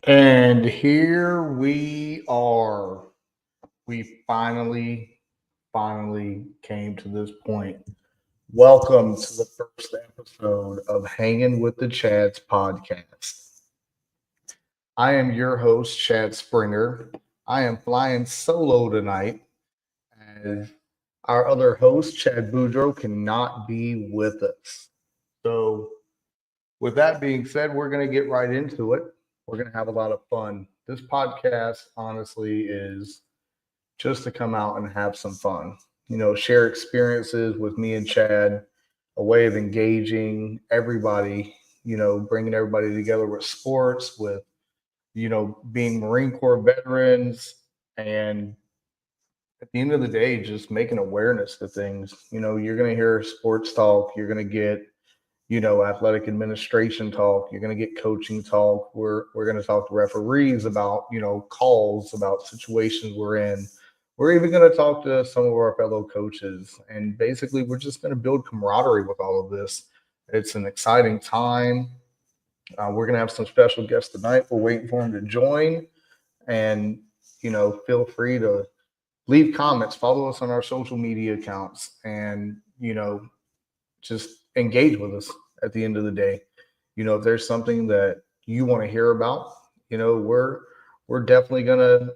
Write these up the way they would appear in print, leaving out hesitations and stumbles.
And here we are. We finally came to this point. Welcome to the first episode of Hangin' with the Chad's podcast. I am your host, Chad Springer. I am flying solo tonight as our other host, Chad Boudreaux, cannot be with us. So, with that being said, we're going to get right into it. We're going to have a lot of fun. This podcast, honestly, is just to come out and have some fun. Share experiences with me and Chad, a way of engaging everybody, bringing everybody together with sports, with, being Marine Corps veterans. And at the end of the day, just making awareness to things. You're going to hear sports talk, you're going to get athletic administration talk. You're going to get coaching talk. We're going to talk to referees about, calls, about situations we're in. We're even going to talk to some of our fellow coaches. And basically, we're just going to build camaraderie with all of this. It's an exciting time. We're going to have some special guests tonight. We're waiting for them to join. And, feel free to leave comments, follow us on our social media accounts, and, just engage with us at the end of the day. If there's something that you want to hear about, we're definitely gonna,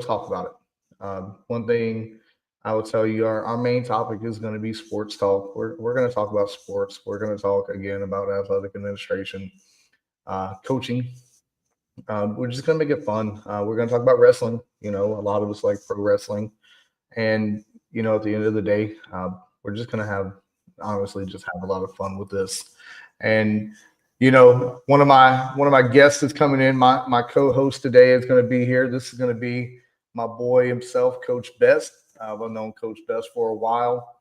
talk about it. One thing I would tell you, our main topic is going to be sports talk. We're going to talk about sports. We're going to talk again about athletic administration, coaching. We're just going to make it fun. We're going to talk about wrestling. A lot of us like pro wrestling, and at the end of the day, we're just going to have honestly just have a lot of fun with this. And one of my guests is coming in. My co-host today is going to be here. This is going to be my boy himself, Coach Best. I've known Coach Best for a while.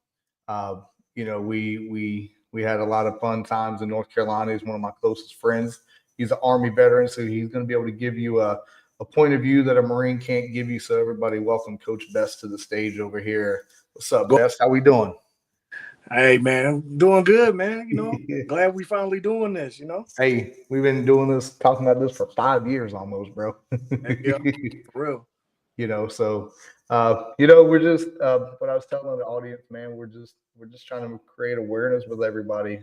We had a lot of fun times in North Carolina. He's one of my closest friends. He's an Army veteran, so he's going to be able to give you a point of view that a Marine can't give you. So everybody, welcome Coach Best to the stage over here. What's up, Best? How we doing? Hey man, I'm doing good, man. Glad we finally doing this. Hey, we've been doing this, talking about this for 5 years almost, bro. Yeah, for real. So we're just what I was telling the audience, man. We're just trying to create awareness with everybody.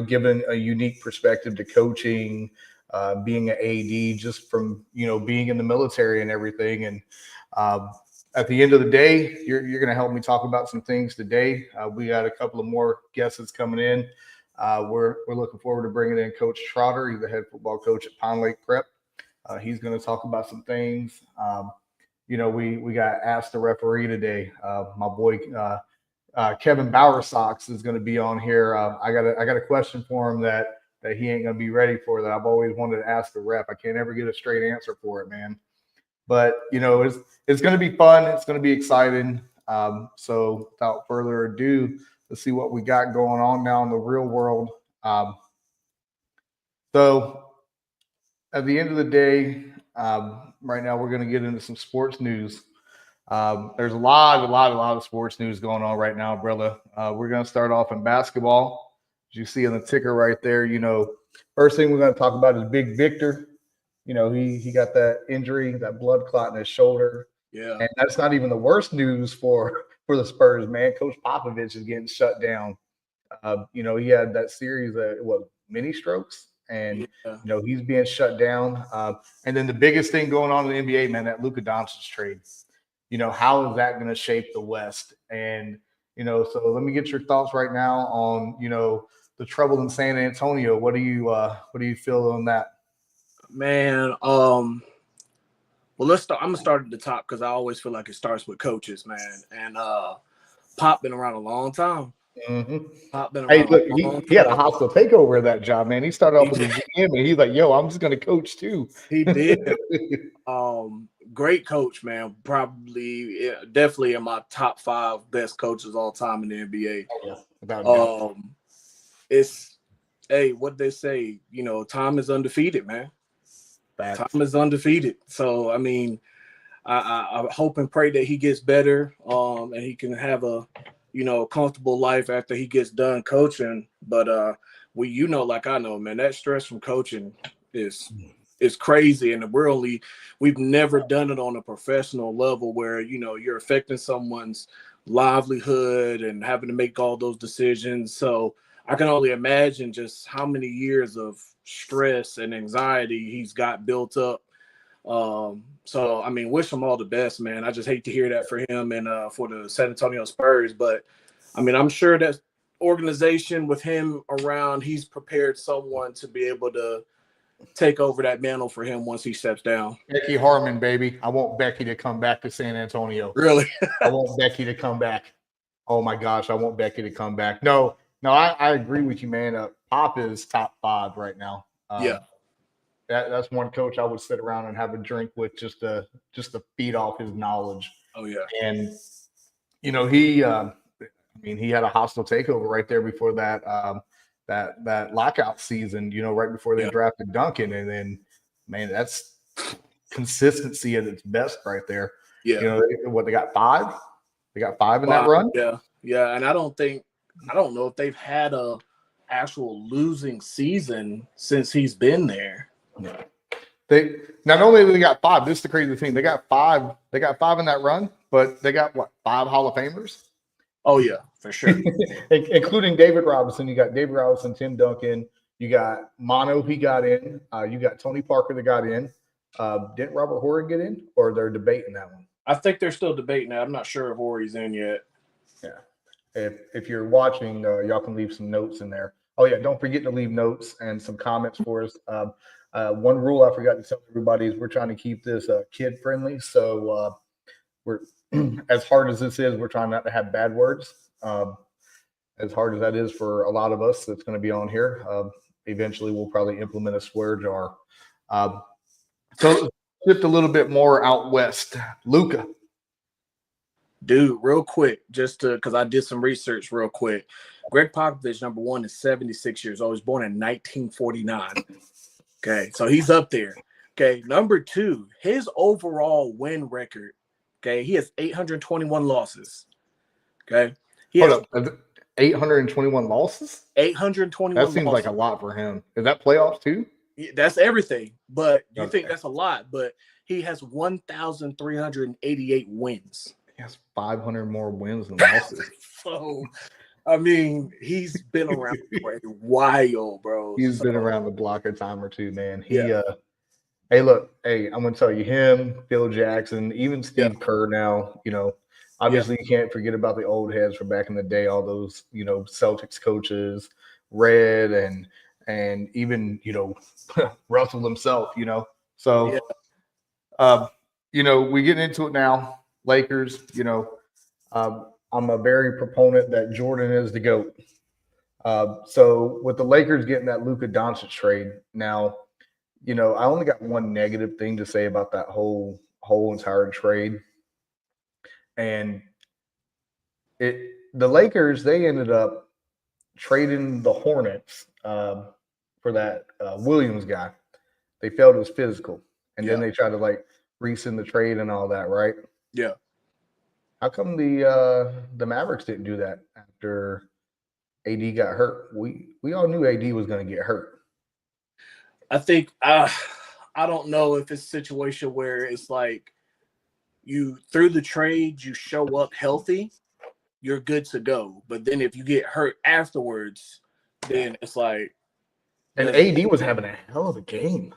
Giving a unique perspective to coaching, being an AD, just from being in the military and everything, and at the end of the day, you're going to help me talk about some things today. We got a couple of more guests coming in. We're looking forward to bringing in Coach Trotter. He's the head football coach at Pine Lake Prep. He's going to talk about some things. We got asked the referee today. My boy Kevin Bowersox is going to be on here. I got a question for him that he ain't going to be ready for, that I've always wanted to ask the rep. I can't ever get a straight answer for it, man. But it's going to be fun. It's going to be exciting. So without further ado, let's see what we got going on now in the real world. So at the end of the day, right now we're going to get into some sports news. There's a lot of sports news going on right now, brother. We're going to start off in basketball. As you see on the ticker right there, first thing we're going to talk about is Big Victor. He got that injury, that blood clot in his shoulder. Yeah. And that's not even the worst news for the Spurs, man. Coach Popovich is getting shut down. He had that series of mini strokes, and he's being shut down. And then the biggest thing going on in the NBA, man, that Luka Doncic trade. How is that going to shape the West? And so let me get your thoughts right now on the trouble in San Antonio. What do you feel on that? Man, well, let's start. I'm gonna start at the top because I always feel like it starts with coaches, man. And Pop been around a long time. Mm-hmm. Pop been around he had a hostile takeover of that job, man. He started off with a GM, and he's like, "Yo, I'm just gonna coach too." He did. Great coach, man. Probably, definitely in my top 5 best coaches all time in the NBA. Oh, yeah. It's what they say. Time is undefeated, man. Time is undefeated. So I mean, I hope and pray that he gets better, and he can have a comfortable life after he gets done coaching. But like I know, man, that stress from coaching, It's crazy, and we've never done it on a professional level where you're affecting someone's livelihood and having to make all those decisions. So I can only imagine just how many years of stress and anxiety he's got built up. So I mean, wish him all the best, man. I just hate to hear that for him and for the San Antonio Spurs. But I mean, I'm sure that organization with him around, he's prepared someone to be able to take over that mantle for him once he steps down. Becky Harmon, baby. I want Becky to come back to San Antonio. Really? I want Becky to come back. Oh my gosh, I want Becky to come back. No, I agree with you, man. Pop is top 5 right now. Yeah. That's one coach I would sit around and have a drink with just to feed off his knowledge. Oh yeah. And he he had a hostile takeover right there before that that lockout season, right before they drafted Duncan. And then, man, that's consistency at its best right there. Yeah. They got 5? They got 5 in that run? Yeah. Yeah. And I don't know if they've had a actual losing season since he's been there. Yeah. They not only they got 5, this is the crazy thing. They got 5 in that run, but they got 5 Hall of Famers? Oh yeah, for sure. Including David Robinson. You got David Robinson, Tim Duncan, you got Mono, he got in. You got Tony Parker that got in. Didn't Robert Horry get in, or they're debating that one? I think they're still debating that. I'm not sure if Horry's in yet. Yeah. If you're watching, y'all can leave some notes in there. Oh yeah, don't forget to leave notes and some comments for us. One rule I forgot to tell everybody is we're trying to keep this kid friendly. So we're as hard as this is, we're trying not to have bad words. As hard as that is for a lot of us that's going to be on here, eventually we'll probably implement a swear jar. So shift a little bit more out west. Luka. Dude, real quick, just because I did some research real quick. Greg Popovich, number 1, is 76 years old. He was born in 1949. Okay, so he's up there. Okay, number 2, his overall win record. Okay, he has 821 losses. Okay, he has 821 losses. 821. That seems like a lot for him. Is that playoffs too? That's everything. But you think that's a lot? But he has 1,388 wins. He has 500 more wins than losses. So, I mean, he's been around for a while, bro. He's been around the block a time or two, man. Hey, look, I'm gonna tell you, him, Phil Jackson, even Steve Kerr now, obviously you can't forget about the old heads from back in the day, all those, Celtics coaches, Red and even, Russell himself, So we get into it now. Lakers, I'm a very proponent that Jordan is the GOAT. So with the Lakers getting that Luka Doncic trade now, I only got one negative thing to say about that whole entire trade. And the Lakers, they ended up trading the Hornets for that Williams guy. They felt it was physical. And then they tried to rescind the trade and all that, right? Yeah. How come the Mavericks didn't do that after AD got hurt? We all knew AD was going to get hurt. I think I don't know if it's a situation where it's like you through the trade, you show up healthy, you're good to go. But then if you get hurt afterwards, then it's like. And AD was having a hell of a game.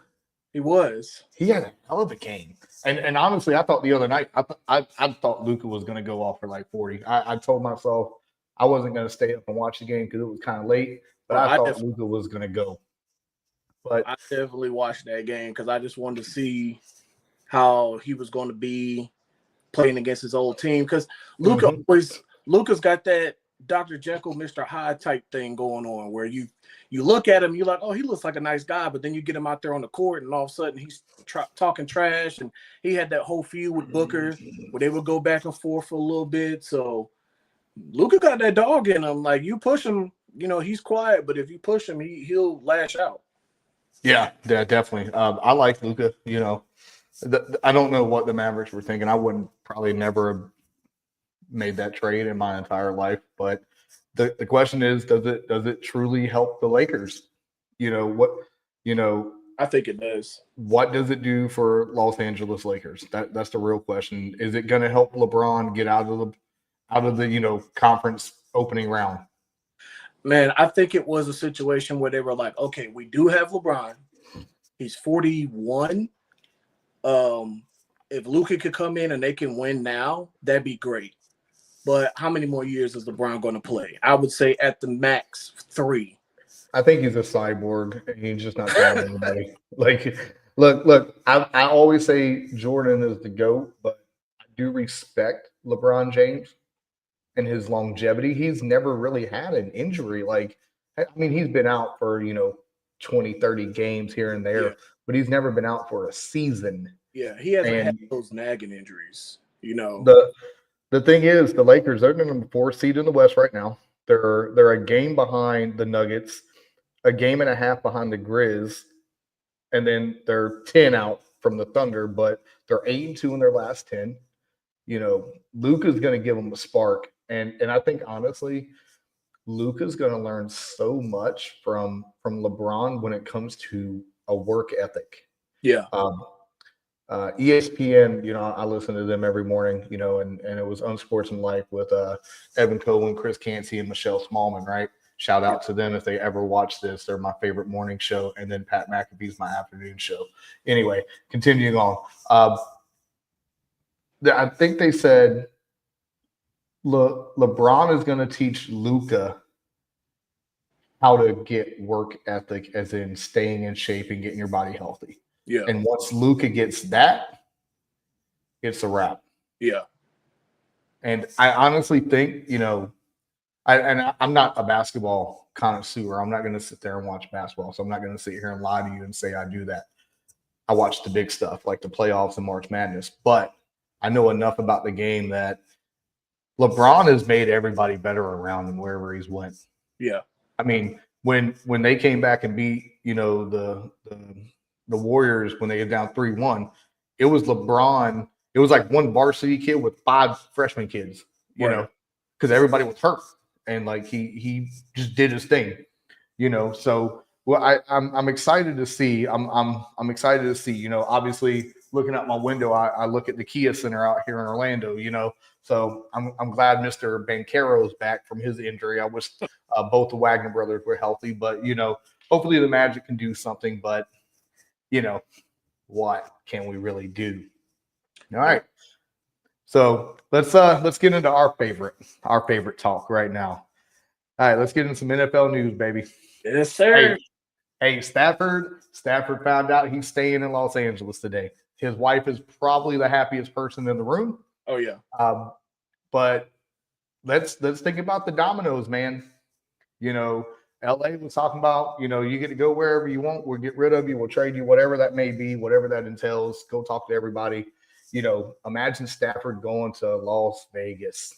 He was. He had a hell of a game. And honestly, I thought the other night, I thought Luka was going to go off for 40. I told myself I wasn't going to stay up and watch the game because it was kind of late. But I thought Luka was going to go. But I definitely watched that game because I just wanted to see how he was going to be playing against his old team. Because Luka's got that Dr. Jekyll, Mr. Hyde type thing going on where you look at him, you're like, oh, he looks like a nice guy, but then you get him out there on the court, and all of a sudden he's talking trash. And he had that whole feud with Booker where they would go back and forth for a little bit. So Luka got that dog in him. Like you push him, he's quiet, but if you push him, he'll lash out. Yeah, definitely. I like Luka. I don't know what the Mavericks were thinking. I wouldn't probably never have made that trade in my entire life. But the question is, does it truly help the Lakers? I I think it does. What does it do for Los Angeles Lakers? That's the real question. Is it going to help LeBron get out of the conference opening round? Man, I think it was a situation where they were like, okay, we do have LeBron. He's 41. If Luka could come in and they can win now, that'd be great. But how many more years is LeBron going to play? I would say at the max 3. I think he's a cyborg. He's just not telling anybody. Like, look. I always say Jordan is the GOAT, but I do respect LeBron James and his longevity. He's never really had an injury. Like, I mean, he's been out for 20, 30 games here and there, but he's never been out for a season. Yeah, he hasn't had those nagging injuries. The thing is, the Lakers, they're the number 4 seed in the West right now. They're a game behind the Nuggets, a game and a half behind the Grizz, and then they're 10 out from the Thunder, but they're 8-2 in their last 10. Luka's going to give them a spark. And I think, honestly, Luka's going to learn so much from LeBron when it comes to a work ethic. Yeah. ESPN, I listen to them every morning, and it was Unsportsmanlike with Evan Cohen, Chris Canty, and Michelle Smallman, right? Shout out to them if they ever watch this. They're my favorite morning show, and then Pat McAfee's my afternoon show. Anyway, continuing on. I think they said LeBron is going to teach Luka how to get work ethic, as in staying in shape and getting your body healthy. Yeah. And once Luka gets that, it's a wrap. Yeah. And I honestly think, I'm not a basketball connoisseur. I'm not going to sit there and watch basketball. So I'm not going to sit here and lie to you and say I do that. I watch the big stuff like the playoffs and March Madness. But I know enough about the game that LeBron has made everybody better around him wherever he's went. Yeah. I mean, when they came back and beat, the Warriors when they get down 3-1, it was LeBron. It was like one varsity kid with 5 freshman kids, because everybody was hurt. And like he just did his thing, So I'm excited to see. I'm excited to see. Obviously looking out my window, I look at the Kia Center out here in Orlando. So I'm glad Mr. Banchero's back from his injury. I wish both the Wagner brothers were healthy, but hopefully the Magic can do something. But what can we really do? All right. So let's get into our favorite talk right now. All right, let's get into some NFL news, baby. Yes, sir. Hey, Stafford found out he's staying in Los Angeles today. His wife is probably the happiest person in the room. Oh yeah. But let's think about the dominoes, man. LA was talking about, you get to go wherever you want. We'll get rid of you. We'll trade you, whatever that may be, whatever that entails. Go talk to everybody. Imagine Stafford going to Las Vegas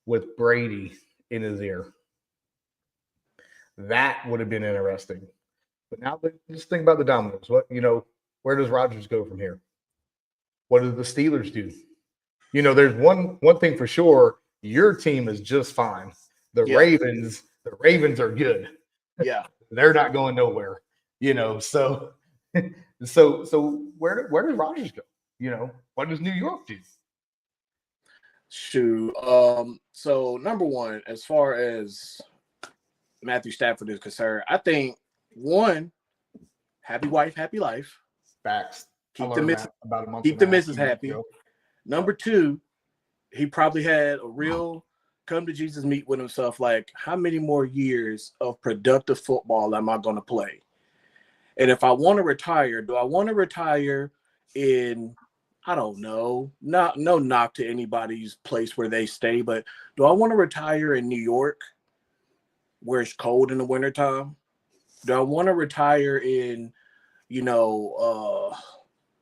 with Brady in his ear. That would have been interesting. But now let's think about the dominoes. Where does Rodgers go from here? What do the Steelers do? There's one thing for sure. Your team is just fine. The Ravens are good. Yeah. They're not going nowhere. So where does Rodgers go? What does New York do? Shoot. So number one, as far as Matthew Stafford is concerned, I think one, happy wife, happy life. Facts. Keep the missus happy. Ago. Number two, he probably had a real come to Jesus meet with himself. Like, how many more years of productive football am I going to play? And if I want to retire, do I want to retire in, I don't know, no knock to anybody's place where they stay, but do I want to retire in New York where it's cold in the wintertime? Do I want to retire in,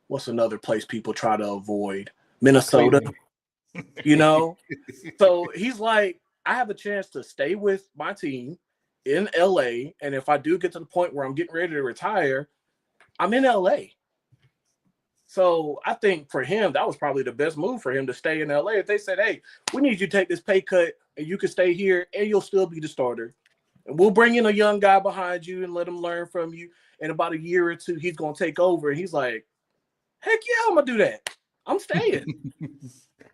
what's another place people try to avoid? Minnesota, So he's like, I have a chance to stay with my team in LA. And if I do get to the point where I'm getting ready to retire, I'm in LA. So I think for him, that was probably the best move for him to stay in LA. If they said, hey, we need you to take this pay cut and you can stay here and you'll still be the starter. And we'll bring in a young guy behind you and let him learn from you. In about a year or two, he's gonna take over. And he's like, heck yeah, I'm gonna do that. I'm staying.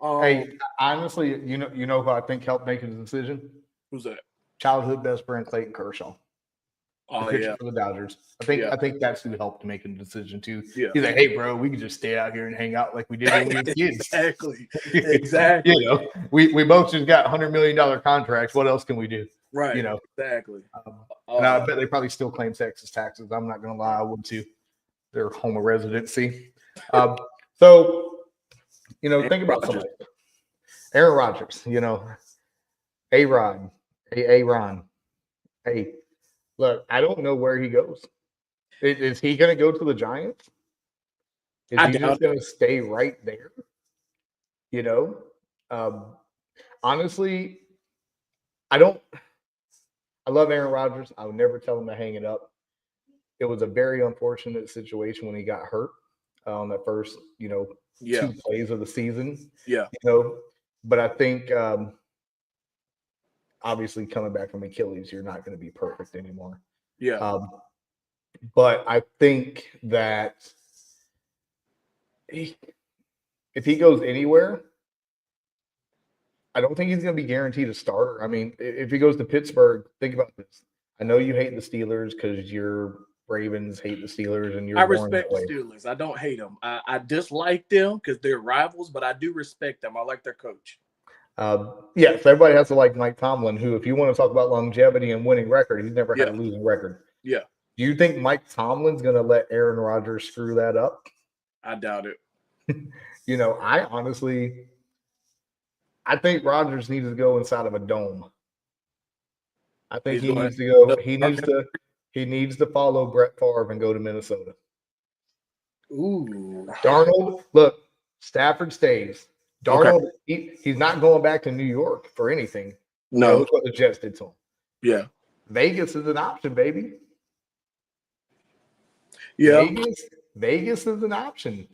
Hey, honestly, you know who I think helped make a decision? Who's that? Childhood best friend Clayton Kershaw. Oh pitcher yeah, for the Dodgers. I think that's who helped make a decision too. Yeah. He's like, hey, bro, we can just stay out here and hang out like we did when we were kids. Exactly. You know, we both just got $100 million contracts. What else can we do? Right. You know, exactly. And I bet they probably still claim Texas taxes. I'm not gonna lie, I would too. Their home of residency. So, you know, think about somebody. Aaron Rodgers. You know, Aaron. Hey. Look, I don't know where he goes. Is he going to go to the Giants? Is he just going to stay right there? You know, honestly, I love Aaron Rodgers. I would never tell him to hang it up. It was a very unfortunate situation when he got hurt on that first, 2 plays of the season. Yeah. You know, but I think obviously coming back from Achilles, you're not going to be perfect anymore. Yeah. But I think that if he goes anywhere, I don't think he's going to be guaranteed a starter. I mean, if he goes to Pittsburgh, think about this. I know you hate the Steelers because your Ravens hate the Steelers, and you're. I respect the Steelers. I don't hate them. I dislike them because they're rivals, but I do respect them. I like their coach. Yes, everybody has to like Mike Tomlin, who, if you want to talk about longevity and winning record, he's never had a losing record. Yeah. Do you think Mike Tomlin's going to let Aaron Rodgers screw that up? I doubt it. You know, I think Rodgers needs to go inside of a dome. I think he needs to go. He needs to follow Brett Favre and go to Minnesota. Ooh. Darnold, look, Stafford stays. Darnold, he's not going back to New York for anything. No. That's what the Jets did to him. Yeah. Vegas is an option, baby. Yeah. Vegas is an option.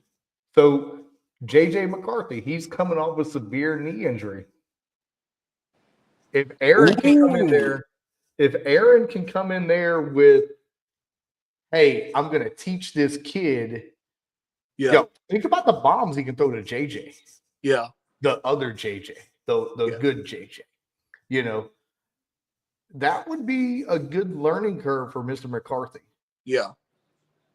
So JJ McCarthy, he's coming off with severe knee injury. If Aaron can come in there with, hey, I'm going to teach this kid. Yeah. Yo, think about the bombs he can throw to JJ. Yeah. The other JJ, the good JJ. You know, that would be a good learning curve for Mr. McCarthy. Yeah.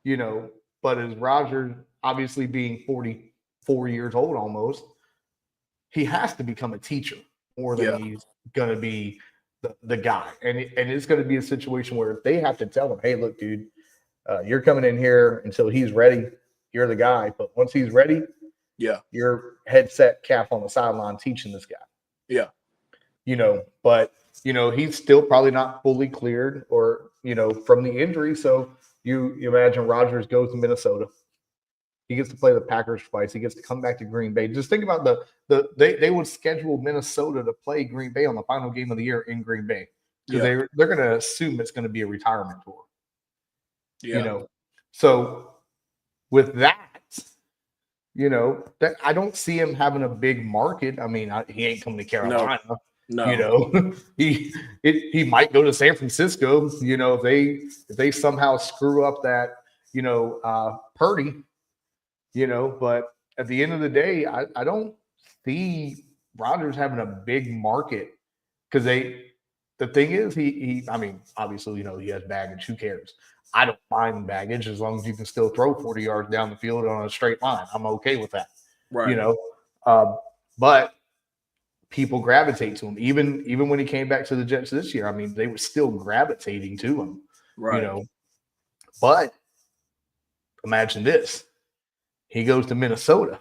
You know, but as Rodgers, obviously being 44 years old almost, he has to become a teacher more than he's going to be the guy. And it's going to be a situation where they have to tell him, hey, look, dude, you're coming in here until he's ready. You're the guy. But once he's ready, you're headset cap on the sideline teaching this guy. Yeah. You know, but, you know, he's still probably not fully cleared or, you know, from the injury. So you imagine Rodgers goes to Minnesota. He gets to play the Packers twice. He gets to come back to Green Bay. Just think about they would schedule Minnesota to play Green Bay on the final game of the year in Green Bay because they're going to assume it's going to be a retirement tour. Yeah. You know, so with that, you know, that I don't see him having a big market. I mean, he ain't coming to Carolina. No. You know, he might go to San Francisco. You know, if they somehow screw up that, you know, Purdy. You know, but at the end of the day, I don't see Rodgers having a big market because the thing is I mean, obviously, you know, he has baggage. Who cares? I don't mind baggage as long as you can still throw 40 yards down the field on a straight line. I'm okay with that. Right. You know, but people gravitate to him. Even when he came back to the Jets this year, I mean, they were still gravitating to him. Right. You know, but imagine this. He goes to Minnesota.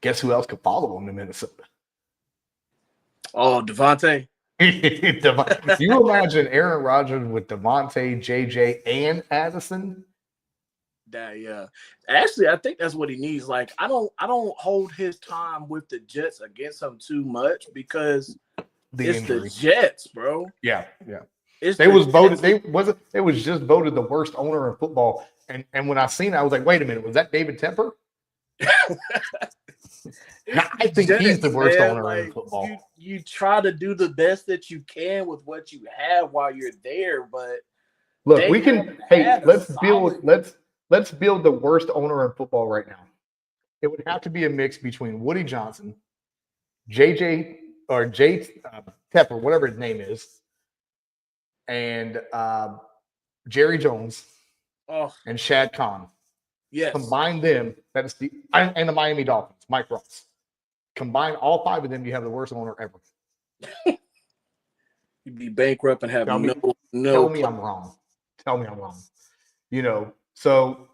Guess who else could follow him to Minnesota? Oh, Devontae. You imagine Aaron Rodgers with Devontae, JJ, and Addison? Yeah. Actually, I think that's what he needs. Like, I don't hold his time with the Jets against him too much because it's the Jets, bro. Yeah. They was just voted the worst owner in football. And when I seen it, I was like, wait a minute, was that David Tepper? I think he's the worst owner like, in football. You try to do the best that you can with what you have while you're there, but look, we can. Hey, let's build the worst owner in football right now. It would have to be a mix between Woody Johnson, JJ or Jay Tepper, whatever his name is, and Jerry Jones and Shad Khan. Yes. Combine them, that is and the Miami Dolphins, Mike Ross. Combine all 5 of them, you have the worst owner ever. You'd be bankrupt and have Tell me I'm wrong. Tell me I'm wrong. So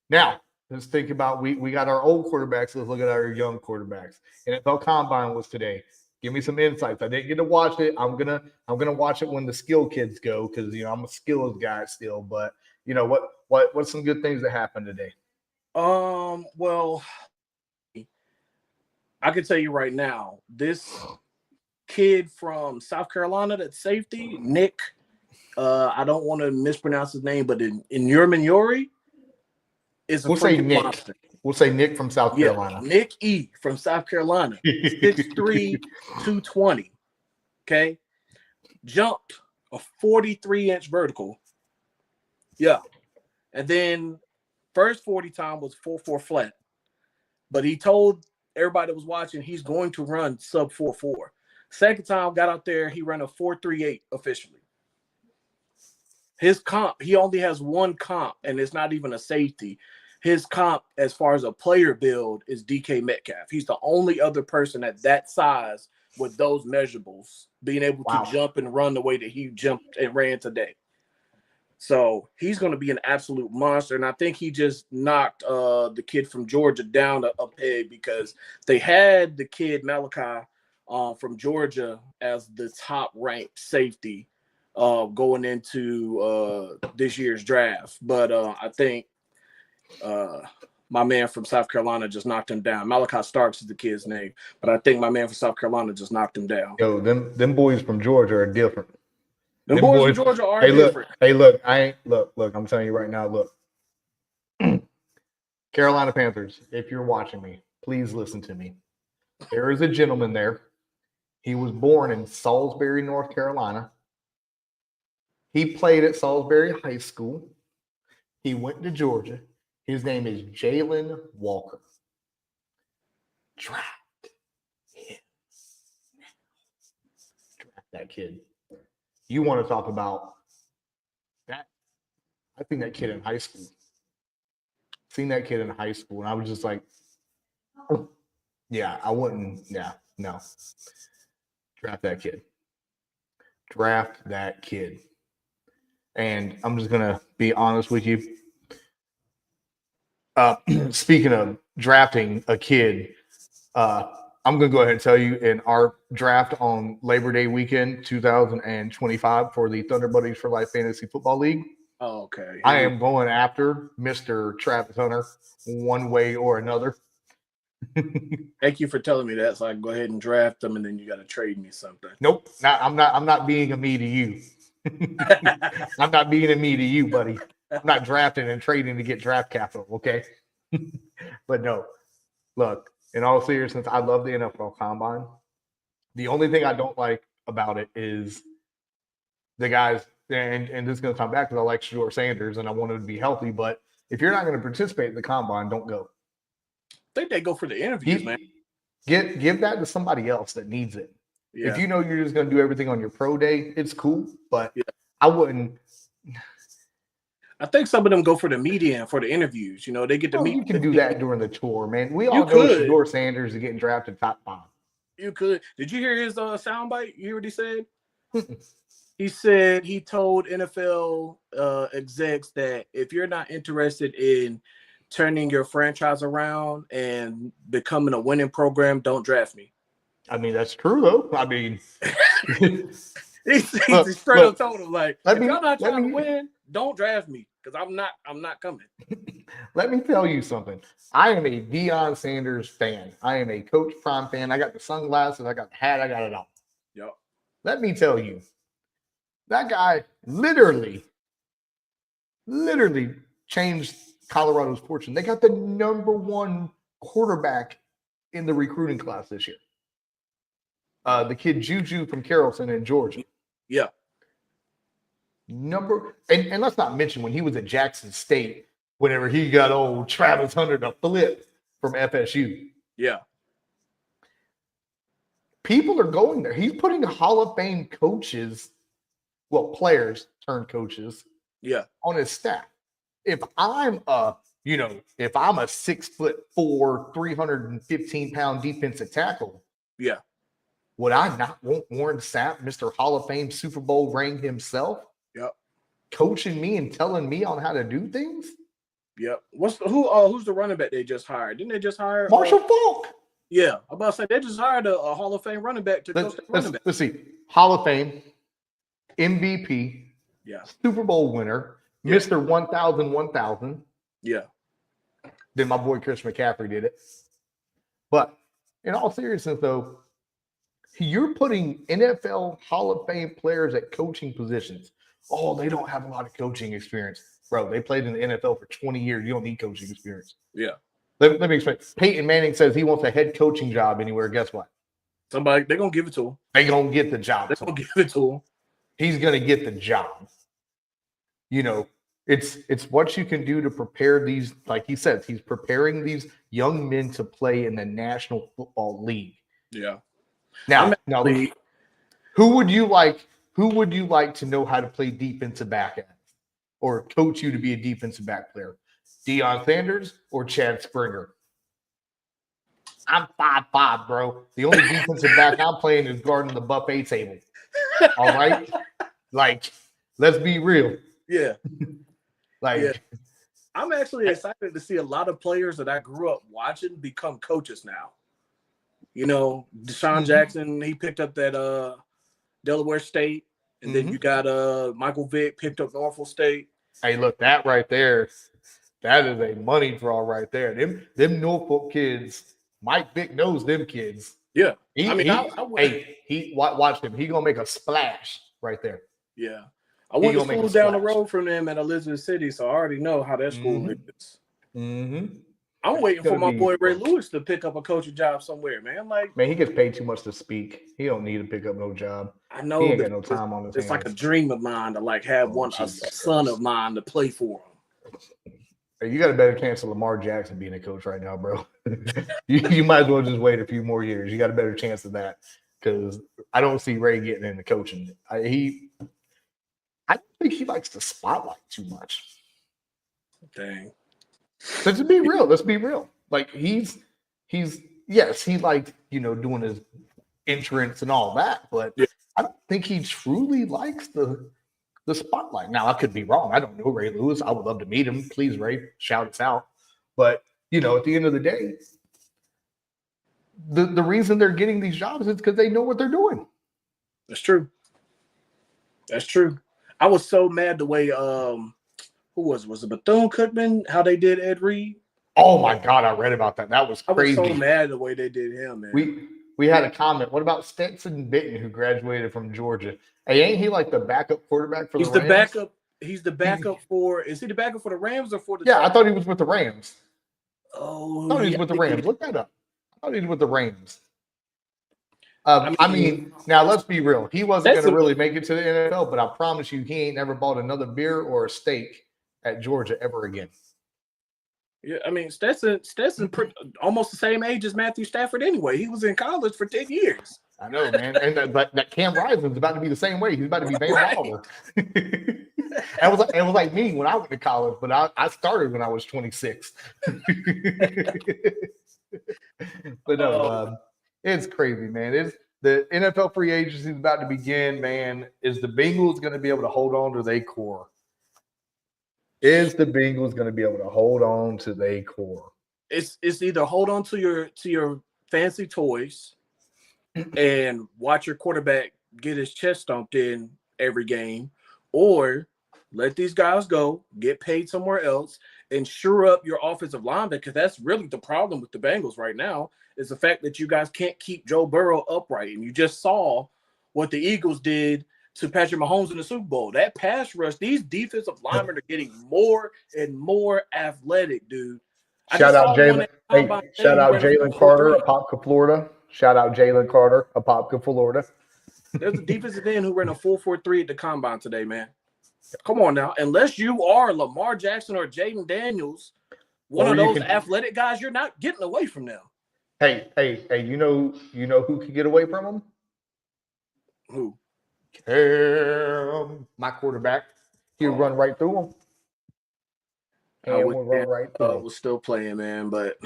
now let's think about we got our old quarterbacks. Let's look at our young quarterbacks. NFL Combine was today. Give me some insights. I didn't get to watch it. I'm gonna watch it when the skill kids go because I'm a skills guy still. But what's some good things that happened today? Well, I can tell you right now, this kid from South Carolina, that safety, Nick. I don't want to mispronounce his name, but in Yuri is a freaking monster. We'll say Nick from South Carolina. Nick E from South Carolina, 6'3", 220. Okay, jumped a 43-inch vertical. Yeah, and then first 40 time was 4.4 flat, but he told everybody that was watching he's going to run sub 4.4. Second time got out there, he ran a 4.38 officially. His comp, he only has one comp, and it's not even a safety. His comp, as far as a player build, is DK Metcalf. He's the only other person at that size with those measurables being able to jump and run the way that he jumped and ran today. So he's going to be an absolute monster. And I think he just knocked the kid from Georgia down a peg because they had the kid Malachi from Georgia as the top ranked safety going into this year's draft. But I think my man from South Carolina just knocked him down. Malachi Starks is the kid's name, but I think my man from South Carolina just knocked him down. Yo, them boys from Georgia are different. Them boys from Georgia are different. Look, I'm telling you right now, look. Carolina Panthers, if you're watching me, please listen to me. There is a gentleman there. He was born in Salisbury, North Carolina. He played at Salisbury High School. He went to Georgia. His name is Jalen Walker. Draft him. Draft that kid. You want to talk about that? I think that kid in high school. Seen that kid in high school, and I was just like, oh, yeah, I wouldn't. Yeah, no. Draft that kid. Draft that kid. And I'm just gonna be honest with you. Speaking of drafting a kid, I'm going to go ahead and tell you in our draft on Labor Day weekend, 2025 for the Thunder Buddies for Life Fantasy Football League. Oh, okay. I am going after Mr. Travis Hunter one way or another. Thank you for telling me that, so I can go ahead and draft them, and then you got to trade me something. Nope, I'm not being a me to you. I'm not being a me to you, buddy. I'm not drafting and trading to get draft capital, okay? But no, look, in all seriousness, I love the NFL Combine. The only thing I don't like about it is the guys, and this is going to come back because I like Shedeur Sanders and I want him to be healthy, but if you're not going to participate in the Combine, don't go. I think they go for the interviews, man. Give that to somebody else that needs it. Yeah. If you know you're just going to do everything on your pro day, it's cool, but I wouldn't. I think some of them go for the media and for the interviews. They get to meet. You can do that during the tour, man. We all know Shedeur Sanders is getting drafted top 5. You could. Did you hear his soundbite? You hear what he said? He said he told NFL execs that if you're not interested in turning your franchise around and becoming a winning program, don't draft me. I mean, that's true, though. I mean, he straight up told him, like, if y'all not trying to win, don't draft me because I'm not coming. Let me tell you something. I am a Deion Sanders fan. I am a Coach Prime fan. I got the sunglasses. I got the hat. I got it all. Yep. Let me tell you, that guy literally changed Colorado's fortune. They got the #1 quarterback in the recruiting class this year. The kid Juju from Carrollton in Georgia. Yeah. And let's not mention when he was at Jackson State, whenever he got old Travis Hunter to flip from FSU. Yeah. People are going there. He's putting Hall of Fame coaches, well, players turned coaches, on his staff. If I'm a 6'4", 315-pound defensive tackle, would I not want Warren Sapp, Mr. Hall of Fame Super Bowl ring himself, coaching me and telling me on how to do things? Yep. Who's the running back they just hired? Didn't they just hire Marshall Faulk? Yeah, I'm about to say they just hired a Hall of Fame running back to coach the running back. Let's see. Hall of Fame, MVP, Super Bowl winner, Mr. 1000. Yeah. Then my boy Chris McCaffrey did it. But in all seriousness, though, you're putting NFL Hall of Fame players at coaching positions. Oh, they don't have a lot of coaching experience. Bro, they played in the NFL for 20 years. You don't need coaching experience. Yeah. Let me explain. Peyton Manning says he wants a head coaching job anywhere. Guess what? They're going to give it to him. They're going to get the job. They're going to give it to him. He's going to get the job. It's what you can do to prepare these, like he says, he's preparing these young men to play in the National Football League. Yeah. Now, who would you like to know how to play defensive back at, or coach you to be a defensive back player? Deion Sanders or Chad Springer? I'm 5'5", bro. The only defensive back I'm playing is guarding the buffet table. All right? Like, let's be real. Yeah. I'm actually excited to see a lot of players that I grew up watching become coaches now. Deshaun Jackson, he picked up that Delaware State, and then you got Michael Vick picked up Norfolk State. Hey, look, that right there, that is a money draw right there. Them Norfolk kids, Mike Vick knows them kids. Yeah. Watch him. He gonna make a splash right there. Yeah. I went to school down the road from them at Elizabeth City, so I already know how that school is. Mm-hmm. I'm waiting for my boy Ray Lewis to pick up a coaching job somewhere, man. Man, he gets paid too much to speak. He don't need to pick up no job. I know. He ain't got no time on his hands. It's like a dream of mine to have a son of mine to play for him. Hey, you got a better chance of Lamar Jackson being a coach right now, bro. you might as well just wait a few more years. You got a better chance of that, because I don't see Ray getting into coaching. I don't think he likes the spotlight too much. Dang. Let's be real. Like he liked, doing his entrance and all that, but I don't think he truly likes the spotlight. Now, I could be wrong. I don't know Ray Lewis. I would love to meet him. Please, Ray, shout us out. But, at the end of the day, the reason they're getting these jobs is because they know what they're doing. That's true. I was so mad the way who was it Bethune-Cookman, how they did Ed Reed? Oh my God, I read about that. That was crazy. I was so mad the way they did him, man. We had a comment. What about Stetson Bitten, who graduated from Georgia? Hey, ain't he like the backup quarterback for the Rams? He's the backup for. Is he the backup for the Rams or for the? Yeah, I thought he was with the Rams. Oh, I thought he was with the Rams. Look that up. I thought he was with the Rams. Now let's be real. He wasn't going to really make it to the NFL, but I promise you, he ain't never bought another beer or a steak at Georgia ever again. Yeah, Stetson almost the same age as Matthew Stafford anyway. He was in college for 10 years. I know, man. And that Cam Rising's about to be the same way. He's about to be Van Wilder. It was like me when I went to college, but I started when I was 26. But no, it's crazy, man. It's the NFL free agency is about to begin, man. Is the Bengals going to be able to hold on to their core? Is the Bengals going to be able to hold on to their core? It's either hold on to your fancy toys and watch your quarterback get his chest stomped in every game, or let these guys go, get paid somewhere else, and shore up your offensive line, because that's really the problem with the Bengals right now, is the fact that you guys can't keep Joe Burrow upright. And you just saw what the Eagles did to Patrick Mahomes in the Super Bowl. That pass rush, these defensive linemen are getting more and more athletic, dude. I Shout just out saw one Jalen. at the Hey, combine today. shout He out ran a Jalen Carter 4.43. of Popka, Florida. Shout out Jalen Carter of Popka, Florida. There's a defensive end who ran a 4.43 at the combine today, man. Come on now. Unless you are Lamar Jackson or Jaden Daniels, one Or of you those can- athletic guys, you're not getting away from them. Hey, you know who could get away from him? Who? Cam, my quarterback. He'll run right through him. I Cam wish will run right through him. was still playing, man, but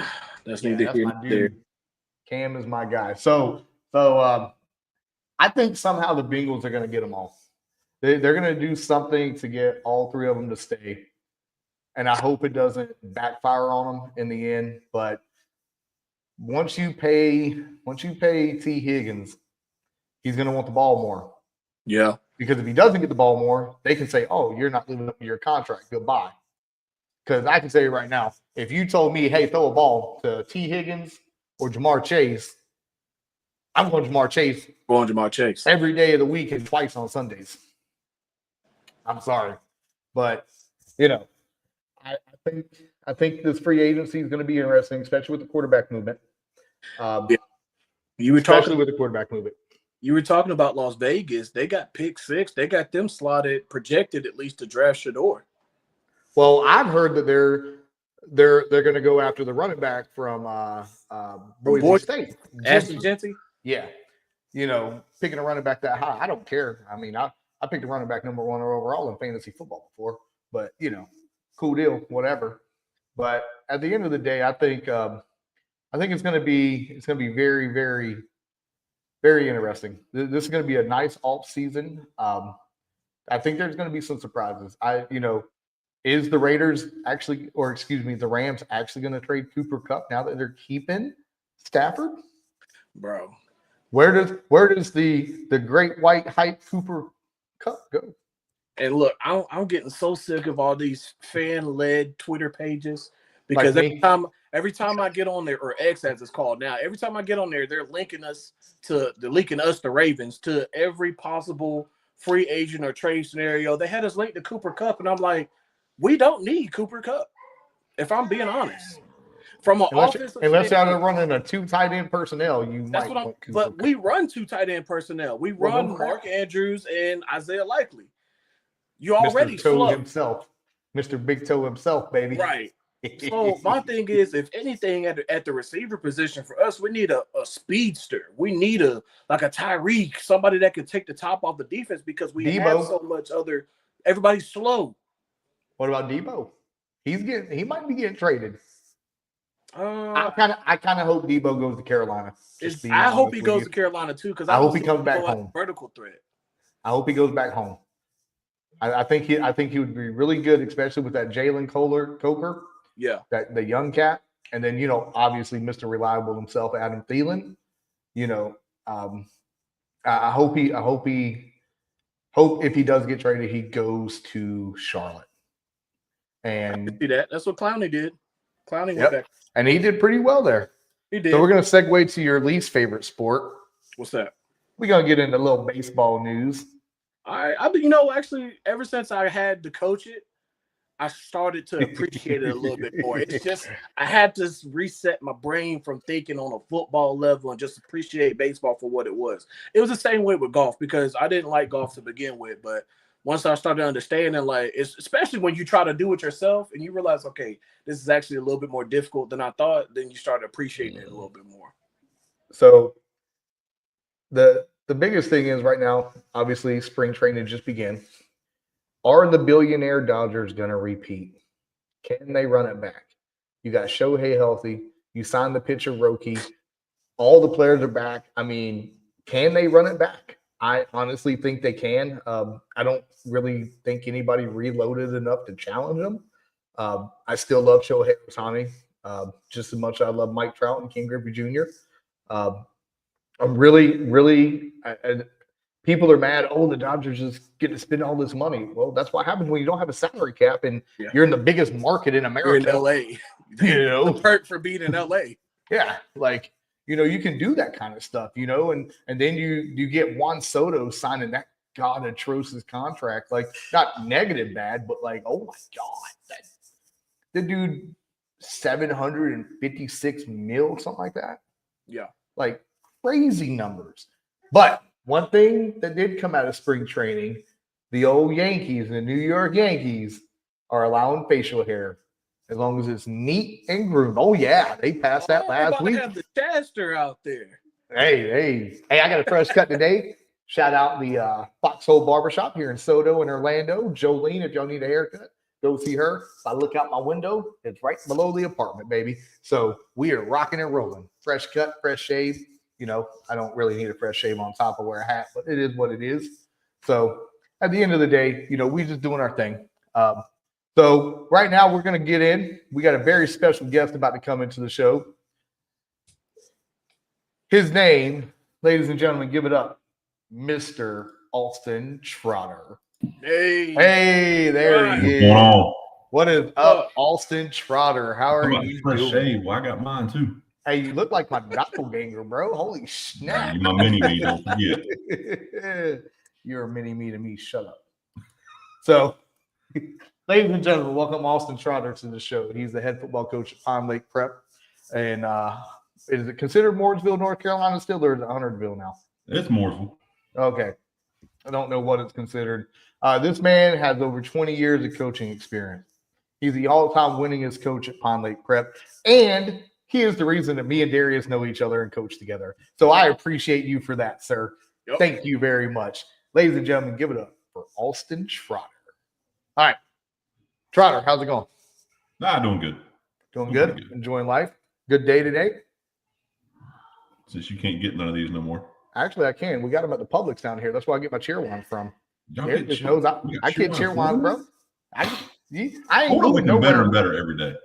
that's Yeah, neither that's here my nor there. dude. Cam is my guy. So I think somehow the Bengals are going to get them all. They're going to do something to get all three of them to stay. And I hope it doesn't backfire on them in the end. But once you pay T. Higgins, he's going to want the ball more. Yeah. Because if he doesn't get the ball more, they can say, "Oh, you're not living up to your contract. Goodbye." Because I can say right now, if you told me, "Hey, throw a ball to T. Higgins or Jamar Chase," I'm going Jamar Chase. Going Jamar Chase Every day of the week and twice on Sundays. I'm sorry, but I think this free agency is going to be interesting, especially with the quarterback movement. Yeah. You were talking with the quarterback movement. You were talking about Las Vegas. They got pick 6. They got them slotted, projected at least to draft Shador. Well, I've heard that they're going to go after the running back from Boise State, Ashton Jeanty. Yeah, picking a running back that high, I don't care. I mean, I picked a running back number 1 overall in fantasy football before, but cool deal, whatever. But at the end of the day, I think it's going to be very, very, very interesting. This is going to be a nice off season. I think there's going to be some surprises. Is the the Rams actually going to trade Cooper Kupp now that they're keeping Stafford? Bro, where does the great white hype Cooper Kupp go? And look, I'm getting so sick of all these fan-led Twitter pages because every time I get on there, or X as it's called now, every time I get on there, they're leaking us, the Ravens, to every possible free agent or trade scenario. They had us linked to Cooper Kupp, and I'm like, we don't need Cooper Kupp, if I'm being honest. From an offensive unless y'all are running a 2 tight end personnel, but we run 2 tight end personnel. We run Mark Andrews and Isaiah Likely. You already Mr. Toe slow. himself, Mr. Big Toe himself, baby. Right. So my thing is, if anything at the receiver position for us, we need a speedster. We need a Tyreek, somebody that can take the top off the defense, because we have so much other. Everybody's slow. What about Debo? He might be getting traded. I kind of hope Debo goes to Carolina. I hope he goes to Carolina too, because I hope he comes back home. Vertical threat. I hope he goes back home. I think he would be really good, especially with that Jalen Coker. Yeah, that the young cat, and then obviously Mr. Reliable himself, Adam Thielen. I hope if he does get traded, he goes to Charlotte. And see that. That's what Clowney did. Clowney went back, and he did pretty well there. He did. So we're gonna segue to your least favorite sport. What's that? We're gonna get into a little baseball news. Actually, ever since I had to coach it, I started to appreciate it a little bit more. It's just I had to reset my brain from thinking on a football level and just appreciate baseball for what it was. It was the same way with golf, because I didn't like golf to begin with, but once I started understanding, especially when you try to do it yourself and you realize, okay, this is actually a little bit more difficult than I thought, then you start appreciating it a little bit more. So the biggest thing is right now, obviously, spring training just began. Are the billionaire Dodgers going to repeat? Can they run it back? You got Shohei healthy. You signed the pitcher Roki. All the players are back. I mean, can they run it back? I honestly think they can. I don't really think anybody reloaded enough to challenge them. I still love Shohei Ohtani just as much as I love Mike Trout and Ken Griffey Jr. I'm really people are mad. Oh, the Dodgers just get to spend all this money. Well, that's what happens when you don't have a salary cap and you're in the biggest market in America. You're in LA. The perk for being in LA. Yeah, you can do that kind of stuff, and then you get Juan Soto signing that god atrocious contract, not negative bad, but oh my god, the dude 756 mil, something like that. Yeah. Like crazy numbers. But one thing that did come out of spring training, the old Yankees, the New York Yankees, are allowing facial hair as long as it's neat and groomed. Oh yeah, they passed that last week. Have the Chester out there. Hey, I got a fresh cut today. Shout out the Foxhole Barbershop here in Soto and Orlando. Jolene, if y'all need a haircut, go see her. If I look out my window, it's right below the apartment, baby. So we are rocking and rolling. Fresh cut, fresh shave. You know, I don't really need a fresh shave on top of wear a hat, but it is what it is. So at the end of the day, you know, we just doing our thing. So right now we're going to get in. We got a very special guest about to come into the show. His name, ladies and gentlemen, give it up, Mr. Austin Trotter. Hey, there he is. Wow. What is up, Austin Trotter? How are you fresh doing? shave? Well, I got mine too. Hey, you look like my doppelganger, bro. Holy snap. You're my mini-me, don't forget. You're a mini-me to me. Shut up. So, ladies and gentlemen, welcome Austin Trotter to the show. He's the head football coach at Pine Lake Prep. And is it considered Mooresville, North Carolina still, or is it Huntersville now? It's Mooresville. Okay. I don't know what it's considered. This man has over 20 years of coaching experience. He's the all-time winningest coach at Pine Lake Prep. And he is the reason that me and Darius know each other and coach together. So I appreciate you for that, sir. Yep. Thank you very much. Ladies and gentlemen, give it up for Austin Trotter. All right. Trotter, how's it going? Doing good. Doing good? Enjoying life? Good day today? Since you can't get none of these no more. Actually, I can. We got them at the Publix down here. That's where I get my cheer wine from. It just knows I get cheer wine, bro. I ain't Florida's going looking better nowhere. and better every day.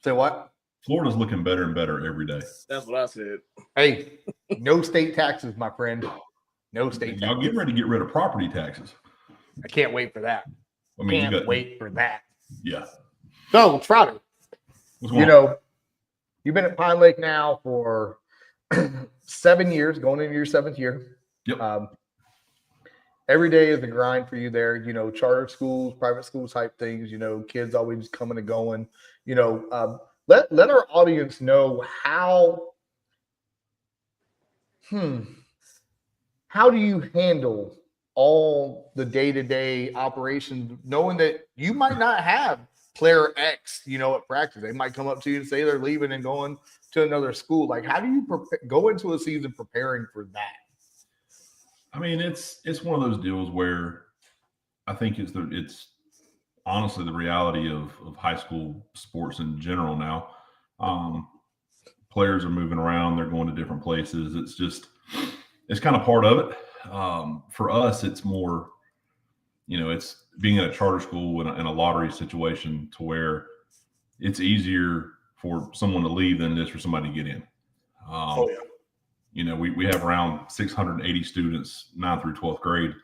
Say what? Florida's looking better and better every day. That's what I said. Hey, no state taxes, my friend. No state taxes. Y'all getting ready to get rid of property taxes. I can't wait for that. I mean, Can't wait for that. Yeah. So, Trotter, What's going on? You've been at Pine Lake now for 7 years, going into your 7th year. Yep. Every day is a grind for you there. You know, charter schools, private schools type things. You know, kids always coming and going. You know, let our audience know how do you handle all the day-to-day operations, knowing that you might not have player X, you know, at practice. They might come up to you and say they're leaving and going to another school. Like, how do you go into a season preparing for that? I mean, it's one of those deals where I think it's honestly the reality of high school sports in general now. Players are moving around. They're going to different places. It's kind of part of it. For us, it's more, you know, it's being in a charter school in a lottery situation to where it's easier for someone to leave than it is for somebody to get in. You know, we have around 680 students, 9th through 12th grade,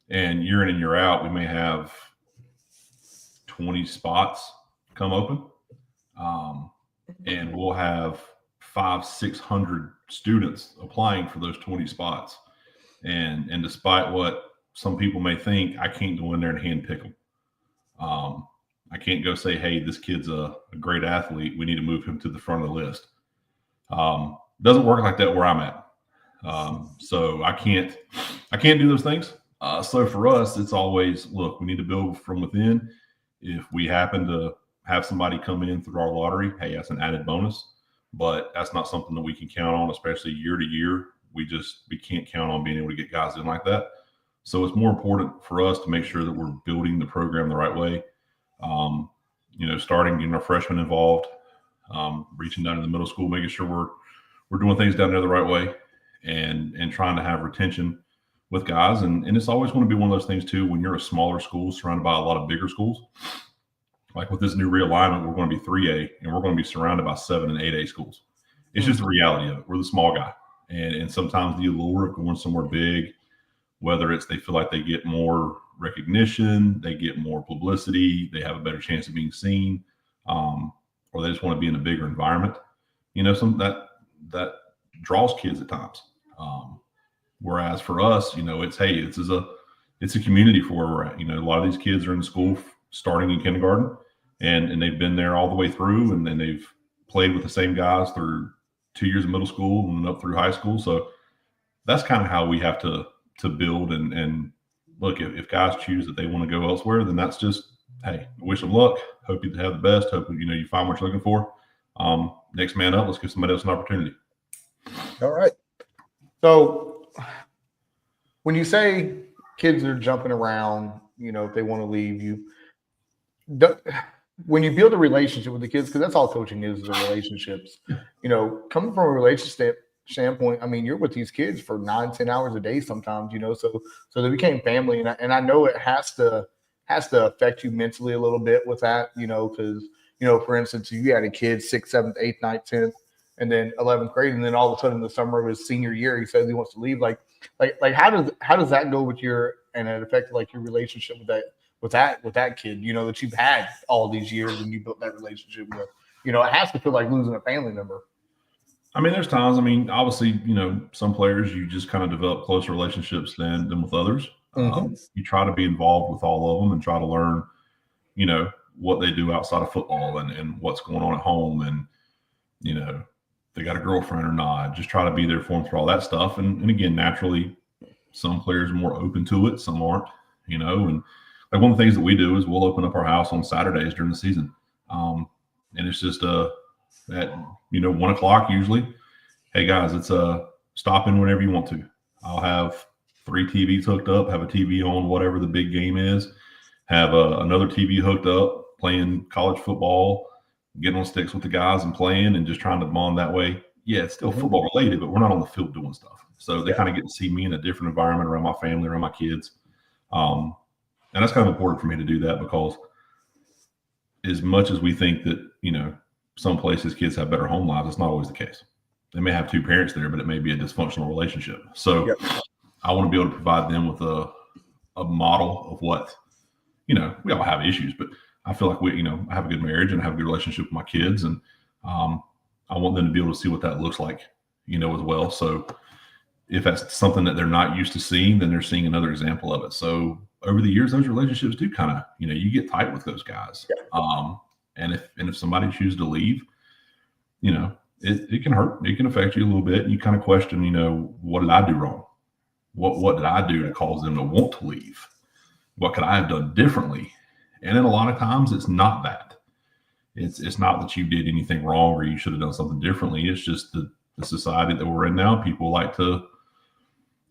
and year in and year out, we may have 20 spots come open. And we'll have 500-600 students applying for those 20 spots. And despite what some people may think, I can't go in there and handpick them. I can't go say, hey, this kid's a great athlete. We need to move him to the front of the list. Doesn't work like that where I'm at. So I can't do those things. So for us, it's always, look, we need to build from within. If we happen to have somebody come in through our lottery, hey, that's an added bonus, but that's not something that we can count on, especially year to year. We can't count on being able to get guys in like that. So it's more important for us to make sure that we're building the program the right way. You know, starting getting our freshmen involved, reaching down to the middle school, making sure we're doing things down there the right way, and trying to have retention with guys. And it's always going to be one of those things too, when you're a smaller school surrounded by a lot of bigger schools. Like with this new realignment, we're going to be 3A and we're going to be surrounded by 7 and 8A schools. It's just the reality of it. We're the small guy. And sometimes the allure of going somewhere big, whether it's they feel like they get more recognition, they get more publicity, they have a better chance of being seen, or they just want to be in a bigger environment. You know, that draws kids at times. Whereas for us, you know, it's a community for where we're at. You know, a lot of these kids are in school starting in kindergarten, and they've been there all the way through, and then they've played with the same guys through 2 years of middle school and up through high school. So that's kind of how we have to build. And look, if guys choose that they want to go elsewhere, then that's just, hey, wish them luck. Hope you have the best. Hope you find what you're looking for. Next man up. Let's give somebody else an opportunity. All right. So when you say kids are jumping around, if they want to leave you, when you build a relationship with the kids, because that's all coaching is relationships, coming from a relationship standpoint, I mean, you're with these kids for 9-10 hours a day sometimes, so they became family. And I know it has to affect you mentally a little bit with that, because, for instance, you had a kid 6th, 7th, 8th, 9th, 10th, and then 11th grade, and then all of a sudden the summer of his senior year, he says he wants to leave. Like how does that go with and it affected like your relationship with that kid, that you've had all these years and you built that relationship with, it has to feel like losing a family member. I mean, there's times, obviously, some players, you just kind of develop closer relationships than with others. Mm-hmm. You try to be involved with all of them and try to learn, what they do outside of football and what's going on at home. And, they got a girlfriend or not, just try to be there for them for all that stuff. And again, naturally, some players are more open to it. Some aren't, and like one of the things that we do is we'll open up our house on Saturdays during the season. And it's just, at 1 o'clock usually. Hey guys, it's stop in whenever you want to. I'll have 3 TVs hooked up, have a TV on whatever the big game is, have another TV hooked up, playing college football, getting on sticks with the guys and playing and just trying to bond that way. Yeah, it's still football related, but we're not on the field doing stuff. So they kind of get to see me in a different environment around my family, around my kids. And that's kind of important for me to do that, because as much as we think that, some places kids have better home lives, it's not always the case. They may have 2 parents there, but it may be a dysfunctional relationship. So I want to be able to provide them with a model of what, we all have issues, but I feel like I have a good marriage and I have a good relationship with my kids. And I want them to be able to see what that looks like, as well. So if that's something that they're not used to seeing, then they're seeing another example of it. So over the years, those relationships do kind of, you get tight with those guys. And if somebody chooses to leave, it can hurt. It can affect you a little bit. And you kind of question, what did I do wrong? What did I do to cause them to want to leave? What could I have done differently? And then a lot of times it's not that. It's not that you did anything wrong or you should have done something differently. It's just the society that we're in now. People like to,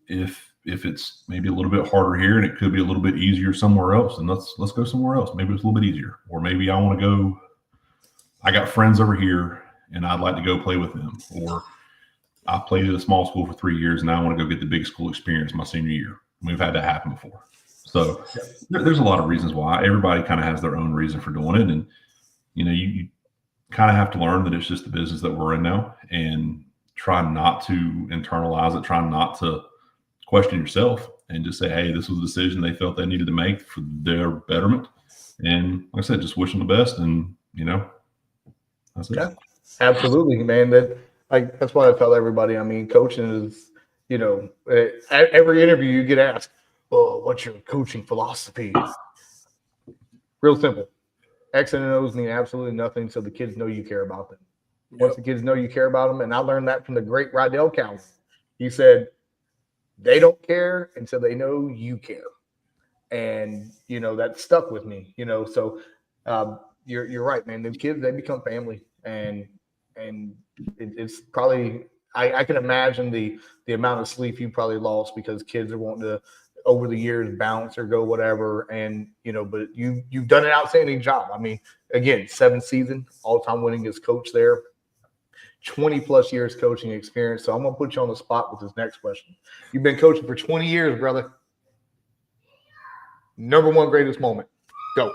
if it's maybe a little bit harder here and it could be a little bit easier somewhere else, and let's go somewhere else. Maybe it's a little bit easier, or maybe I want to go. I got friends over here and I'd like to go play with them, or I played at a small school for 3 years and I want to go get the big school experience my senior year. We've had that happen before. So there's a lot of reasons why. Everybody kind of has their own reason for doing it. And, you kind of have to learn that it's just the business that we're in now, and try not to internalize it, try not to question yourself, and just say, hey, this was a decision they felt they needed to make for their betterment. And like I said, just wish them the best. And, that's it. Yeah, absolutely, man. That's why I tell everybody, coaching is, at every interview you get asked, well, what's your coaching philosophy? Real simple. X and O's mean absolutely nothing, so the kids know you care about them. Once the kids know you care about them, and I learned that from the great Rydell Cowan. He said, they don't care until they know you care. And, that stuck with me, so you're right, man. The kids, they become family, and it's probably, I can imagine the amount of sleep you probably lost because kids are wanting to, over the years, bounce or go whatever. And, but you've done an outstanding job. Again, 7th season, all-time winningest coach there, 20 plus years coaching experience. So I'm going to put you on the spot with this next question. You've been coaching for 20 years, brother. Number one greatest moment. Go.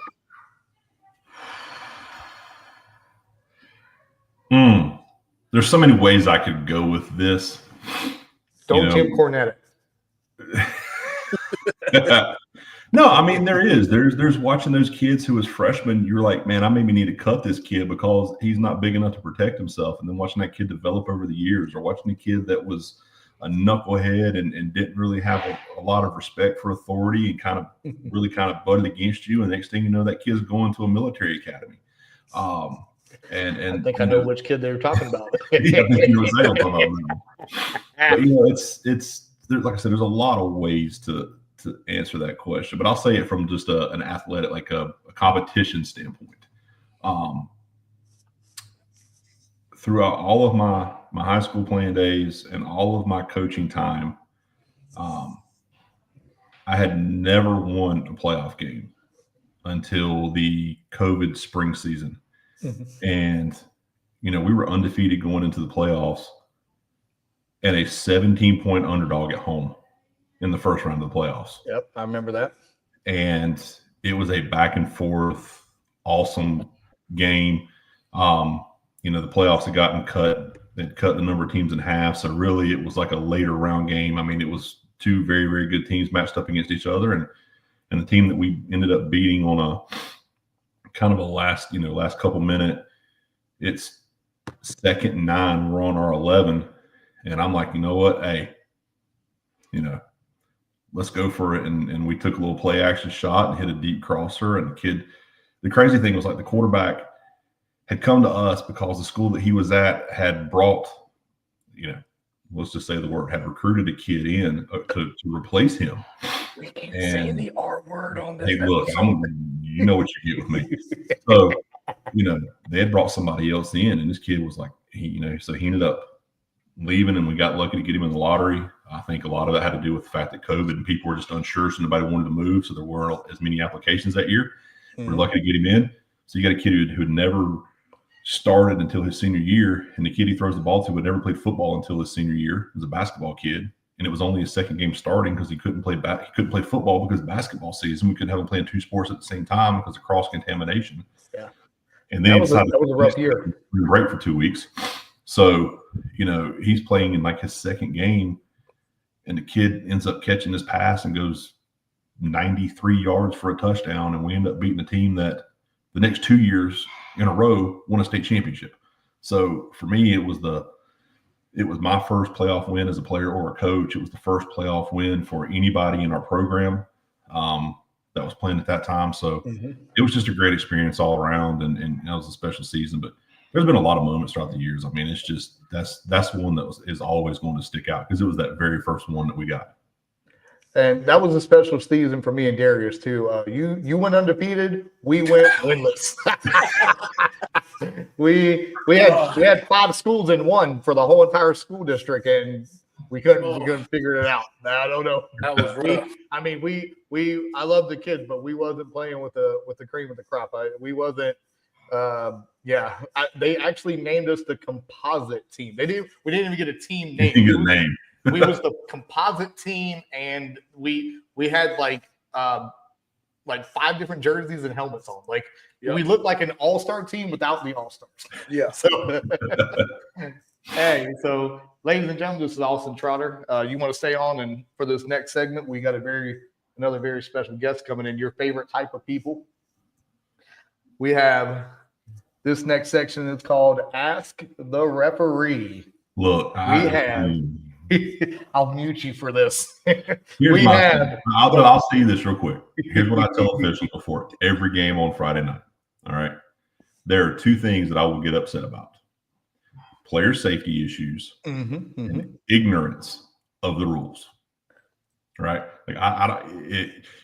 There's so many ways I could go with this. Don't Tim Cornette it. No, there is. There's watching those kids who as freshmen, you're like, man, I maybe need to cut this kid because he's not big enough to protect himself. And then watching that kid develop over the years, or watching a kid that was a knucklehead and didn't really have a lot of respect for authority and kind of butted against you. And next thing you know, that kid's going to a military academy. I think I know which kid they were talking about. Yeah, I think you know exactly what I'm talking about. But it's like I said, there's a lot of ways to answer that question, but I'll say it from just an athletic, like a competition standpoint. Throughout all of my high school playing days and all of my coaching time, I had never won a playoff game until the COVID spring season. Mhm. And, we were undefeated going into the playoffs and a 17-point underdog at home in the first round of the playoffs. Yep, I remember that. And it was a back and forth, awesome game. The playoffs had gotten cut. They'd cut the number of teams in half. So really it was like a later round game. I mean, it was two very, very good teams matched up against each other. And the team that we ended up beating on a kind of a last couple minute, it's 2nd and 9. We're on our 11. And I'm like, you know what? Hey, let's go for it. And we took a little play action shot and hit a deep crosser. And the crazy thing was, like, the quarterback had come to us because the school that he was at had brought, let's just say the word, had recruited a kid in to replace him. We can't say the R word on this. Hey, look, you know what you get with me. So, they had brought somebody else in, and this kid was like, so he ended up leaving, and we got lucky to get him in the lottery. I think a lot of that had to do with the fact that COVID and people were just unsure, so nobody wanted to move, so there weren't as many applications that year. Mm-hmm. We're lucky to get him in. So you got a kid who had never started until his senior year, and the kid he throws the ball to had never played football until his senior year. He was a basketball kid, and it was only his second game starting because he couldn't play football because of basketball season. We couldn't have him playing two sports at the same time because of cross contamination. Yeah, and then that was a rough year. Break for 2 weeks. So he's playing in like his second game, and the kid ends up catching this pass and goes 93 yards for a touchdown, and we end up beating a team that the next 2 years in a row won a state championship. So for me, it was my first playoff win as a player or a coach. It was the first playoff win for anybody in our program that was playing at that time. So It was just a great experience all around, and it was a special season. But there's been a lot of moments throughout the years. I mean, it's just that's one that is always going to stick out because it was that very first one that we got. And that was a special season for me and Darius too. You went undefeated. We went winless. we had 5 schools in one for the whole entire school district, and we couldn't figure it out. I don't know. That was rough. I mean, I love the kids, but we wasn't playing with the cream of the crop. We wasn't. They actually named us the composite team. We didn't even get a team name. You get a name. We was the composite team, and we had like 5 different jerseys and helmets on. Like, we looked like an all-star team without the all-stars. Yeah. So, hey, so ladies and gentlemen, this is Austin Trotter. You want to stay on, and for this next segment, we got another very special guest coming in. Your favorite type of people. We have this next section is called Ask the Referee. Look, I'll mute you for this. I'll say this real quick. Here's what I tell officials before every game on Friday night. All right. There are 2 things that I will get upset about: player safety issues and ignorance of the rules. Right? Like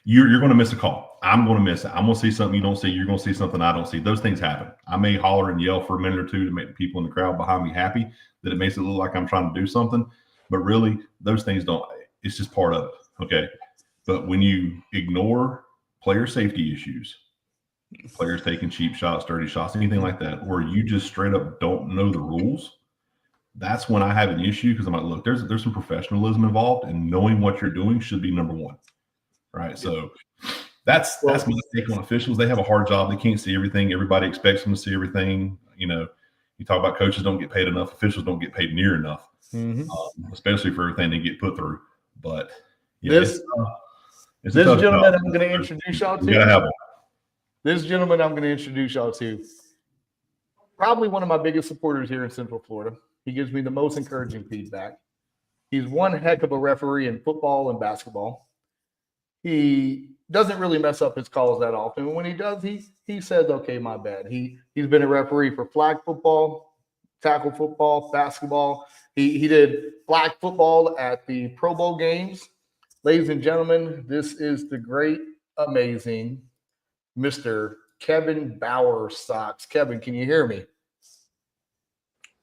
you're going to miss a call. I'm going to miss it. I'm going to see something you don't see. You're going to see something I don't see. Those things happen. I may holler and yell for a minute or 2 to make the people in the crowd behind me happy, that it makes it look like I'm trying to do something. But really, those things don't. It's just part of it. Okay. But when you ignore player safety issues, players taking cheap shots, dirty shots, anything like that, or you just straight up don't know the rules, that's when I have an issue, because I'm like, look, there's some professionalism involved, and knowing what you're doing should be number one. Right. So that's my take on officials. They have a hard job. They can't see everything. Everybody expects them to see everything. You talk about coaches don't get paid enough. Officials don't get paid near enough, especially for everything they get put through. But this gentleman I'm going to introduce y'all to. This gentleman I'm going to introduce y'all to, probably one of my biggest supporters here in Central Florida. He gives me the most encouraging feedback. He's one heck of a referee in football and basketball. he doesn't really mess up his calls that often. And when he does, he says, "Okay, my bad." He's been a referee for flag football, tackle football, basketball. He did flag football at the Pro Bowl games. Ladies and gentlemen, this is the great, amazing Mr. Kevin Bowersox. Kevin, can you hear me?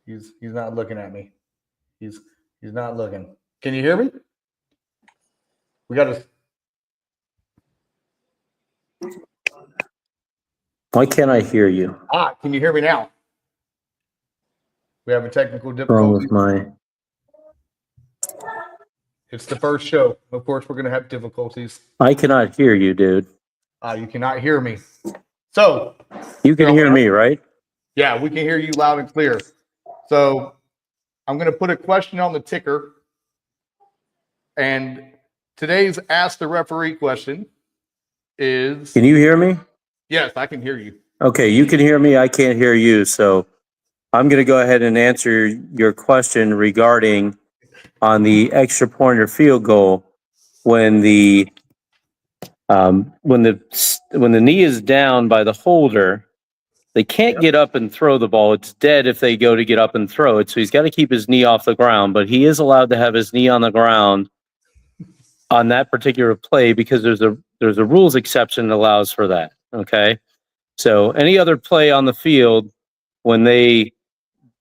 He's not looking at me. He's not looking. Can you hear me? We got to. Why can't I hear you? Can you hear me now? We have a technical What's wrong with difficulty. my? It's the first show. Of course, we're going to have difficulties. I cannot hear you, dude. You cannot hear me. So You can hear me, right? yeah, we can hear you loud and clear. So I'm going to put a question on the ticker. And today's Ask the Referee question is. Can you hear me? Yes, I can hear you. Okay, you can hear me. I can't hear you. So I'm going to go ahead and answer your question regarding on the extra point or field goal when the knee is down by the holder. They can't get up and throw the ball. It's dead if they go to get up and throw it. So he's got to keep his knee off the ground, but he is allowed to have his knee on the ground on that particular play because there's a rules exception that allows for that. Okay. So any other play on the field, when they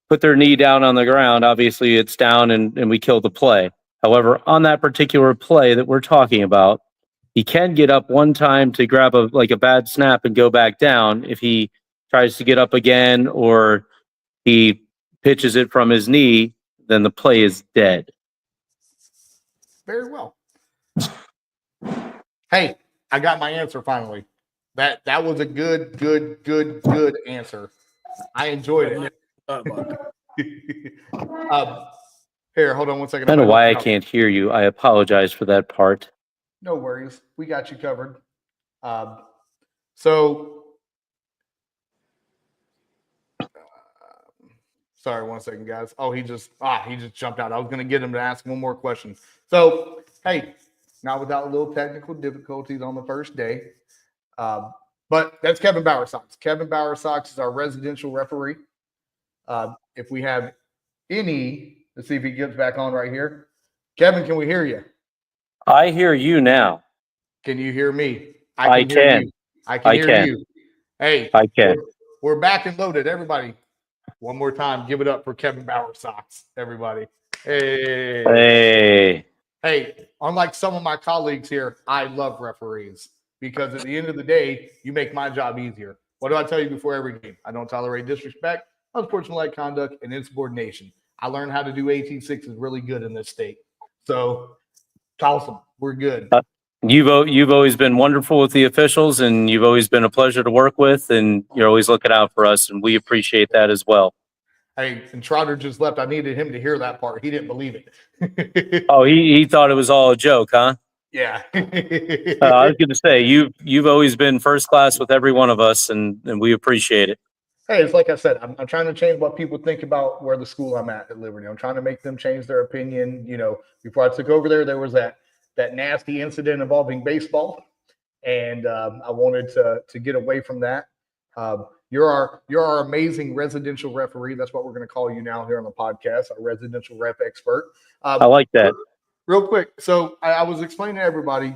put their knee down on the ground, obviously it's down and we kill the play. However, on that particular play that we're talking about, he can get up one time to grab a bad snap and go back down. If he tries to get up again or he pitches it from his knee, then the play is dead. Very well. Hey, I got my answer finally. That was a good answer. I enjoyed it. Here, hold on one second. I don't know why I can't hear you. I apologize for that part. No worries. We got you covered. Sorry, one second, guys. Oh, he just jumped out. I was going to get him to ask one more question. So, hey, not without a little technical difficulties on the first day. But that's Kevin Bowersox. Kevin Bowersox is our residential referee. If we have any, let's see if he gets back on right here. Kevin, can we hear you? I hear you now. Can you hear me? I can. Hear can. you. I can hear you. Hey, I can. We're back and loaded. Everybody, one more time, give it up for Kevin Bowersox. Everybody. Hey. Hey, unlike some of my colleagues here, I love referees because at the end of the day, you make my job easier. What do I tell you before every game? I don't tolerate disrespect, unsportsmanlike conduct, and insubordination. I learned how to do 18-6 is really good in this state. So, awesome. We're good. You've always been wonderful with the officials, and you've always been a pleasure to work with, and you're always looking out for us, and we appreciate that as well. Hey, and Trotter just left. I needed him to hear that part. He didn't believe it. Oh, he thought it was all a joke, huh? Yeah. I was going to say you've always been first class with every one of us, and we appreciate it. Hey, it's like I said, I'm trying to change what people think about where the school I'm at Liberty. I'm trying to make them change their opinion. You know, before I took over there was that nasty incident involving baseball, and I wanted to get away from that. You're our amazing residential referee. That's what we're going to call you now here on the podcast, our residential ref expert. I like that. Real quick, so I was explaining to everybody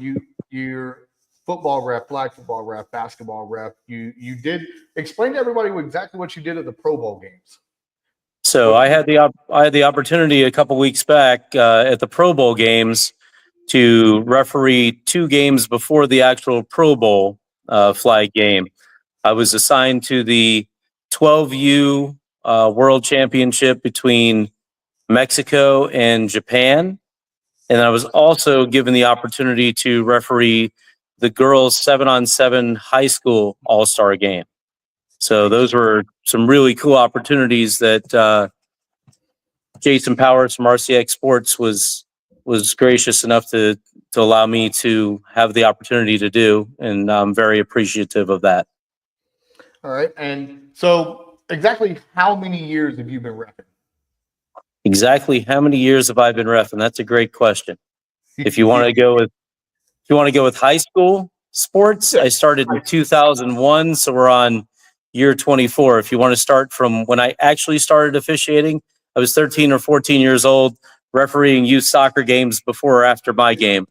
you're football ref, flag football ref, basketball ref. You did explain to everybody exactly what you did at the Pro Bowl games. So I had the opportunity a couple weeks back at the Pro Bowl games to referee 2 games before the actual Pro Bowl flag game. I was assigned to the 12U World Championship between Mexico and Japan. And I was also given the opportunity to referee the girls 7-on-7 high school all-star game. So those were some really cool opportunities that Jason Powers from RCX Sports was gracious enough to allow me to have the opportunity to do. And I'm very appreciative of that. All right. And so exactly how many years have you been reffing? Exactly how many years have I been reffing? That's a great question. If you want to go you want to go with high school sports, I started in 2001, so we're on year 24. If you want to start from when I actually started officiating, I was 13 or 14 years old, refereeing youth soccer games before or after my game.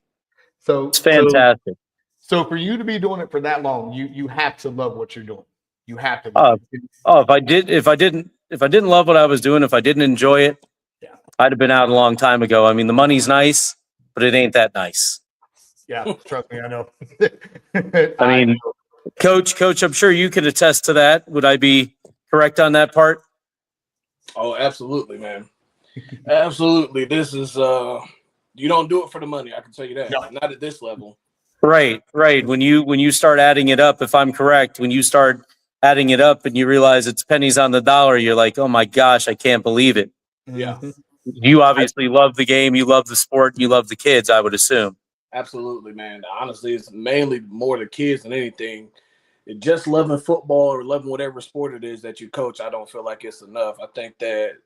So It's fantastic. So for you to be doing it for that long, you have to love what you're doing. You have to. If I didn't love what I was doing, if I didn't enjoy it, Yeah. I'd have been out a long time ago. I mean, the money's nice, but it ain't that nice. Yeah, trust me, I know. I mean, Coach, I'm sure you could attest to that. Would I be correct on that part? Oh, absolutely, man. Absolutely. This is you don't do it for the money, I can tell you that. No. Not at this level. Right. When you start adding it up, if I'm correct, when you start adding it up and you realize it's pennies on the dollar, you're like, oh my gosh, I can't believe it. Yeah. You obviously love the game, you love the sport, you love the kids, I would assume. Absolutely, man. Honestly, it's mainly more the kids than anything. Just loving football or loving whatever sport it is that you coach, I don't feel like it's enough. I think that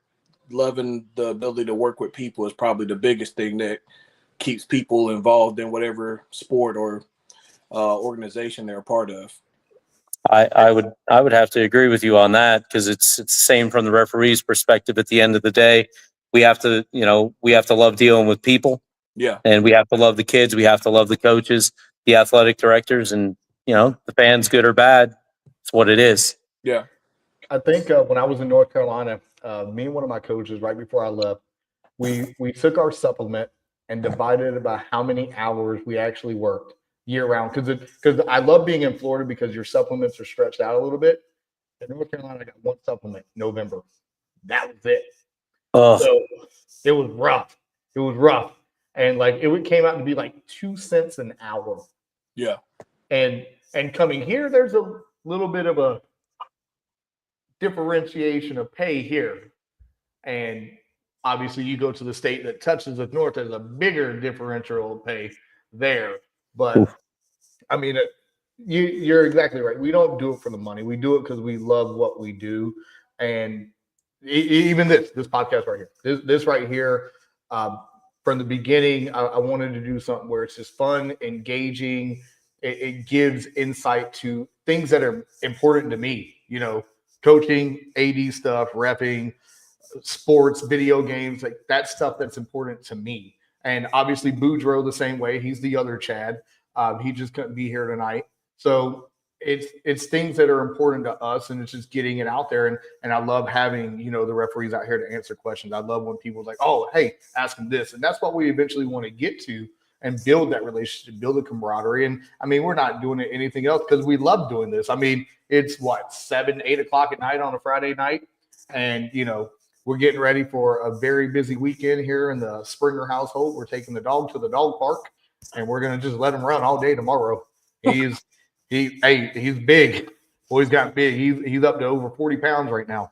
loving the ability to work with people is probably the biggest thing that keeps people involved in whatever sport or organization they're a part of. I would have to agree with you on that, because it's the same from the referee's perspective. At the end of the day, we have to love dealing with people. Yeah. And we have to love the kids. We have to love the coaches, the athletic directors, and the fans, good or bad. It's what it is. Yeah. I think when I was in North Carolina, me and one of my coaches, right before I left, we took our supplement and divided it by how many hours we actually worked year round. Because I love being in Florida because your supplements are stretched out a little bit. In North Carolina, I got one supplement, November. That was it. So it was rough. It was rough. And like it came out to be like 2 cents an hour. Yeah. And coming here, there's a little bit of a differentiation of pay here. And obviously you go to the state that touches the north, there's a bigger differential of pay there. But I mean, you're exactly right. We don't do it for the money. We do it because we love what we do. And even this podcast right here, this right here, from the beginning, I wanted to do something where it's just fun, engaging. It gives insight to things that are important to me, coaching, AD stuff, repping, sports, video games, like that stuff that's important to me. And obviously Boudreaux the same way. He's the other Chad. He just couldn't be here tonight. So it's things that are important to us, and it's just getting it out there. And I love having, the referees out here to answer questions. I love when people are like, oh, hey, ask them this. And that's what we eventually want to get to and build that relationship, build a camaraderie. And I mean, we're not doing anything else because we love doing this. I mean, it's 7, 8 o'clock at night on a Friday night. And, we're getting ready for a very busy weekend here in the Springer household. We're taking the dog to the dog park, and we're going to just let him run all day tomorrow. He's big. Boy's got big. He's up to over 40 pounds right now,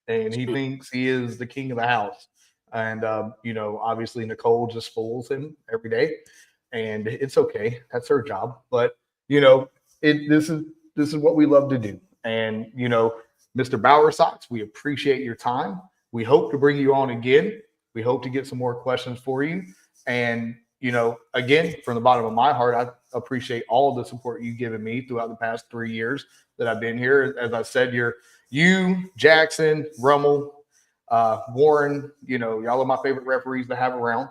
and he thinks he is the king of the house. And obviously Nicole just fools him every day, and it's okay. That's her job. But this is what we love to do. And Mr. Bowersox, we appreciate your time. We hope to bring you on again. We hope to get some more questions for you. And, again, from the bottom of my heart, I appreciate all of the support you've given me throughout the past 3 years that I've been here. As I said, you, Jackson, Rummel, Warren, y'all are my favorite referees to have around.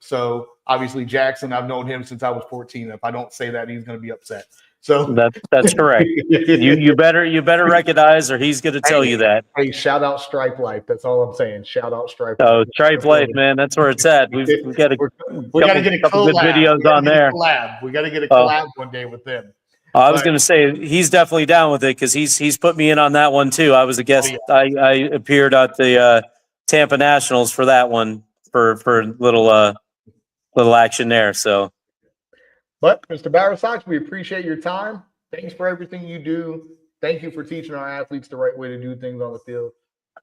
So obviously Jackson, I've known him since I was 14. If I don't say that, he's going to be upset. So that's correct. You better recognize, or he's going to tell you that. Hey, shout out Stripe Life. That's all I'm saying. Shout out Stripe Life. Oh, Stripe Life, man. That's where it's at. We've got a we got to get a couple good videos on there. We got to get a collab one day with them. I was going to say he's definitely down with it because he's put me in on that one too. I was a guest. I appeared at the Tampa Nationals for that one for little action there. So. But Mr. Bowersox, we appreciate your time. Thanks for everything you do. Thank you for teaching our athletes the right way to do things on the field.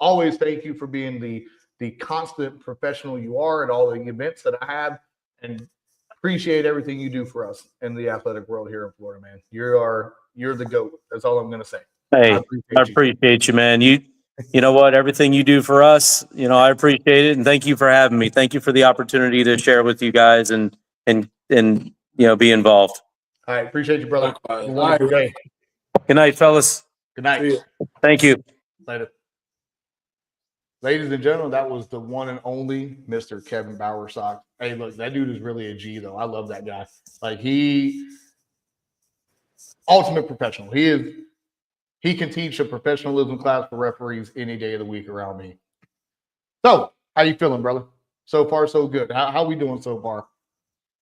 Always thank you for being the constant professional you are at all the events that I have, and appreciate everything you do for us in the athletic world here in Florida, man. You're the GOAT. That's all I'm going to say. Hey, I appreciate you, man. You know what? Everything you do for us, I appreciate it. And thank you for having me. Thank you for the opportunity to share with you guys and and be involved. All right. Appreciate you, brother. Likewise. Have a wonderful All right. day. Good night, fellas. Good night. See ya. Thank you. Later. Ladies and gentlemen, that was the one and only Mr. Kevin Bowersock. Hey, look, that dude is really a G, though. I love that guy. Like, ultimate professional. He can teach a professionalism class for referees any day of the week around me. So, how you feeling, brother? So far, so good. How we doing so far?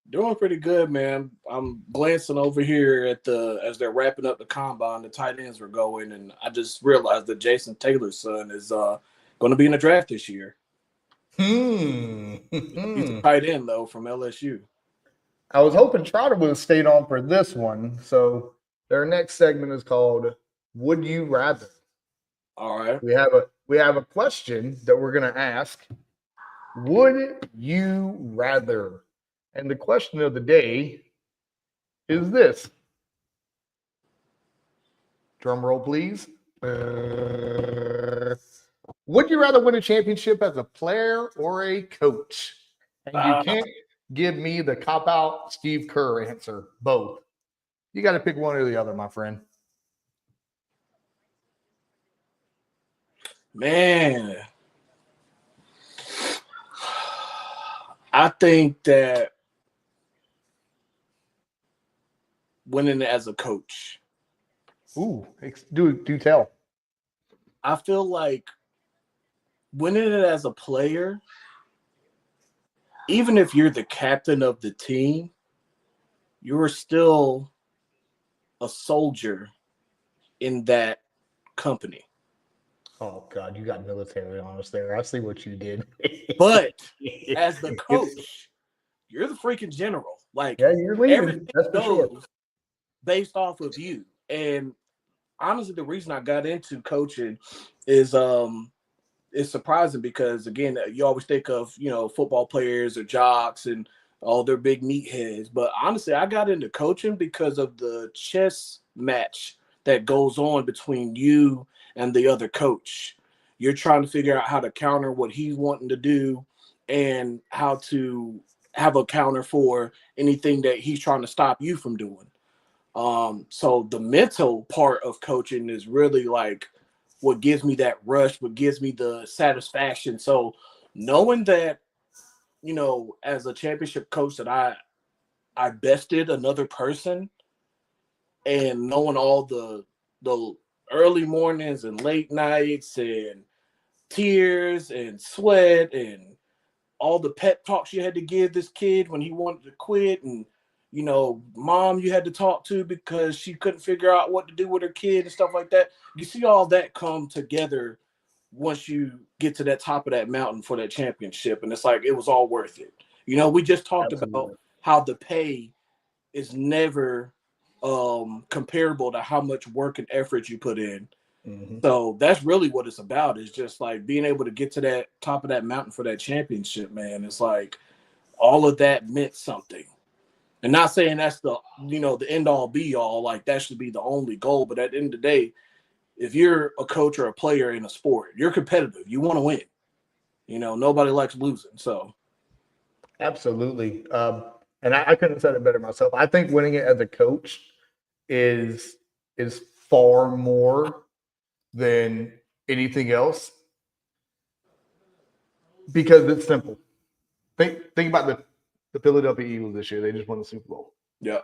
Doing pretty good, man. I'm glancing over here at as they're wrapping up the combine, the tight ends were going, and I just realized that Jason Taylor's son is going to be in the draft this year. He's a tight end, though, from LSU. I was hoping Trotter would have stayed on for this one. So their next segment is called Would You Rather? All right. We have a question that we're going to ask. Would you rather? And the question of the day is this. Drum roll, please. Would you rather win a championship as a player or a coach? And you can't give me the cop-out Steve Kerr answer. Both. You got to pick one or the other, my friend. Man, I think that winning as a coach. Ooh, do tell. I feel like winning it as a player, even if you're the captain of the team, you're still a soldier in that company. Oh, God, you got military on us there. I see what you did. But as the coach, you're the freaking general. Like, yeah, you're leading. everything That's for sure. goes based off of you. And honestly, the reason I got into coaching is it's surprising because, again, you always think of, football players or jocks and all their big meatheads. But honestly, I got into coaching because of the chess match that goes on between you and the other coach. You're trying to figure out how to counter what he's wanting to do and how to have a counter for anything that he's trying to stop you from doing. So the mental part of coaching is really like what gives me that rush, what gives me the satisfaction. So knowing that, as a championship coach that I bested another person, and knowing all the early mornings and late nights and tears and sweat and all the pep talks you had to give this kid when he wanted to quit, and mom you had to talk to because she couldn't figure out what to do with her kid and stuff like that. You see all that come together once you get to that top of that mountain for that championship, and it's like it was all worth it. We just talked about how the pay is never comparable to how much work and effort you put in. Mm-hmm. So that's really what it's about, is just like being able to get to that top of that mountain for that championship, man. It's like all of that meant something. And not saying that's the end all be all, like that should be the only goal. But at the end of the day, if you're a coach or a player in a sport, you're competitive. You want to win. Nobody likes losing. So absolutely. And I couldn't have said it better myself. I think winning it as a coach is far more than anything else because it's simple. Think about the Philadelphia Eagles this year. They just won the Super Bowl. yeah.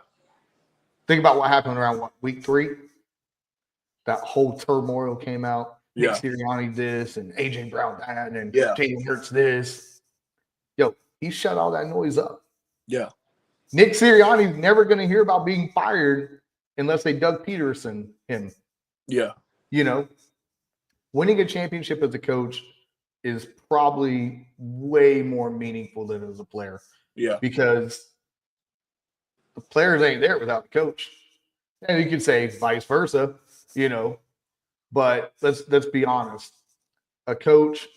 Think about what happened around week 3. That whole turmoil came out. Yeah. Nick Sirianni this and AJ Brown that and Yeah. Jalen Hurts this. Yo, he shut all that noise up. Yeah. Nick Sirianni's never going to hear about being fired unless they Doug Peterson him. Yeah. Winning a championship as a coach is probably way more meaningful than as a player. Yeah. Because the players ain't there without the coach. And you could say vice versa, but let's be honest. A coach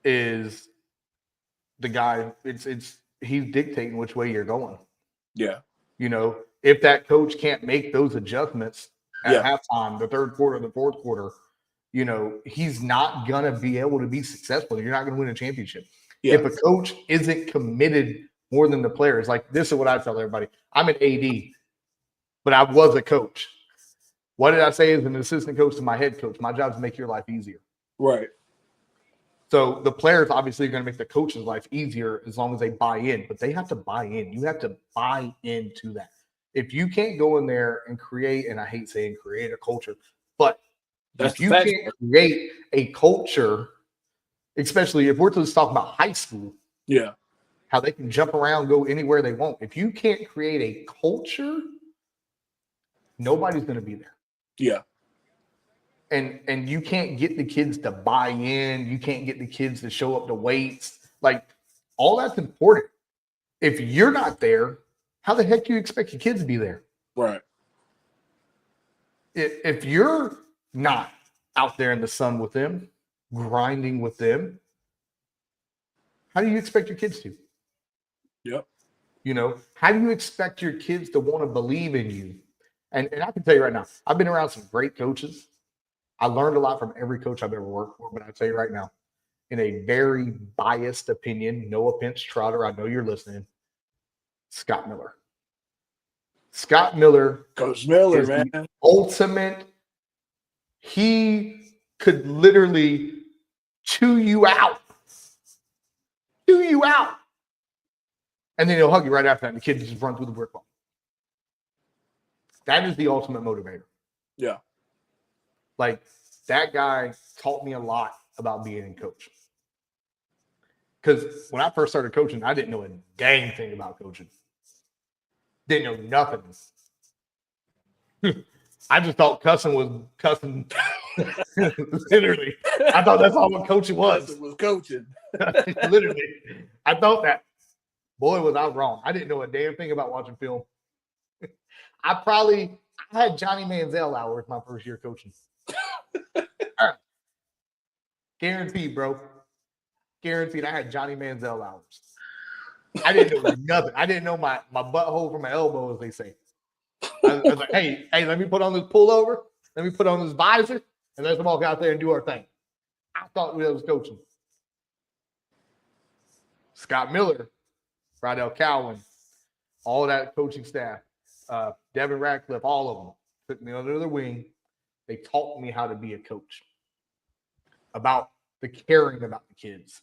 is the guy, he's dictating which way you're going. Yeah. If that coach can't make those adjustments at halftime, the third quarter, the fourth quarter, he's not going to be able to be successful. You're not going to win a championship. Yeah. If a coach isn't committed more than the players. Like, this is what I tell everybody. I'm an AD, but I was a coach. What did I say as an assistant coach to my head coach? My job is to make your life easier. Right. So the players obviously are going to make the coach's life easier as long as they buy in, but they have to buy in. You have to buy into that. If you can't go in there and create, and I hate saying create a culture, but if you can't create a culture, especially if we're just talking about high school, yeah, how they can jump around, go anywhere they want. If you can't create a culture, nobody's going to be there. Yeah. And you can't get the kids to buy in. You can't get the kids to show up to weights. Like, all that's important. If you're not there, how the heck do you expect your kids to be there? Right. If you're not out there in the sun with them, grinding with them, how do you expect your kids to? Yep. You know, how do you expect your kids to want to believe in you? And I can tell you right now, I've been around some great coaches. I learned a lot from every coach I've ever worked for, but I tell you right now, in a very biased opinion, no offense, Trotter, I know you're listening, Scott Miller. Scott Miller. Coach Miller, man. Ultimate. He could literally chew you out. Chew you out. And then he'll hug you right after that, and the kid just run through the brick wall. That is the ultimate motivator. Yeah. Like, that guy taught me a lot about being a coach. Because when I first started coaching, I didn't know a dang thing about coaching. Didn't know nothing. I just thought cussing was cussing. Literally. I thought that's all what coaching was. It was coaching. Literally. I thought that. Boy, was I wrong. I didn't know a damn thing about watching film. I had Johnny Manziel hours my first year coaching. Guaranteed, bro. Guaranteed. I had Johnny Manziel hours. I didn't know nothing. I didn't know my butthole from my elbow, as they say. I was like, hey, let me put on this pullover. Let me put on this visor, and let's walk out there and do our thing. I thought we was coaching. Scott Miller, Rydell Cowan, all that coaching staff, Devin Radcliffe, all of them took me under their wing. They taught me how to be a coach, about the caring about the kids,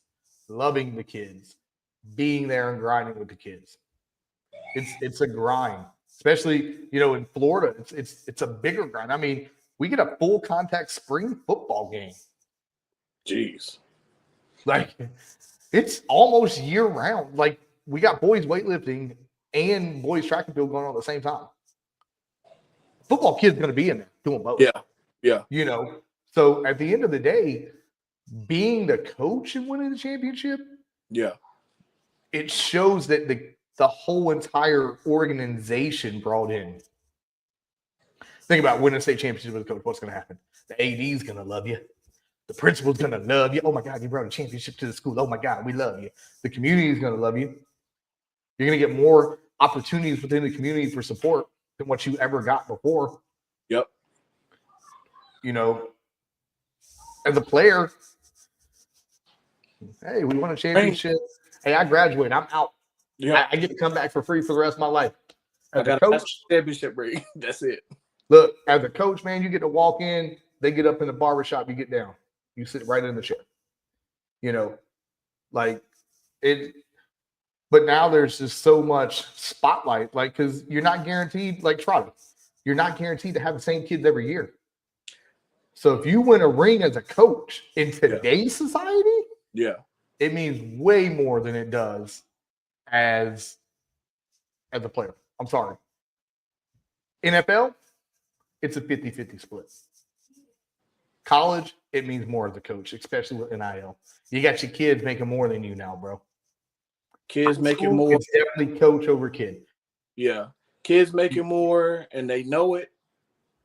loving the kids, being there and grinding with the kids. It's a grind, especially, you know, in Florida. It's a bigger grind. I mean, we get a full contact spring football game. Jeez. Like, it's almost year round. Like, we got boys weightlifting and boys track and field going on at the same time. Football kid's going to be in there doing both. Yeah. Yeah. You know, so at the end of the day, being the coach and winning the championship, Yeah. it shows that the whole entire organization brought in. Think about winning a state championship with a coach. What's going to happen? The AD's going to love you. The principal's going to love you. Oh, my God, you brought a championship to the school. Oh, my God, we love you. The community is going to love you. You're going to get more opportunities within the community for support than what you ever got before. Yep. You know, as a player, hey, we won a championship. Hey, I graduated. I'm out. Yeah. I get to come back for free for the rest of my life. I As a got coach, a championship ring. That's it. look, as a coach, man, you get to walk in. They get up in the barbershop. You get down. You sit right in the chair. You know, like it. But now there's just so much spotlight, like, because you're not guaranteed, like Trotter, you're not guaranteed to have the same kids every year. So if you win a ring as a coach in today's society, it means way more than it does as a player. I'm sorry. NFL, it's a 50-50 split. College, it means more as a coach, especially with NIL. You got your kids making more than you now, bro. Kids making more. It's definitely coach over kid. Yeah. Kids making more, and they know it.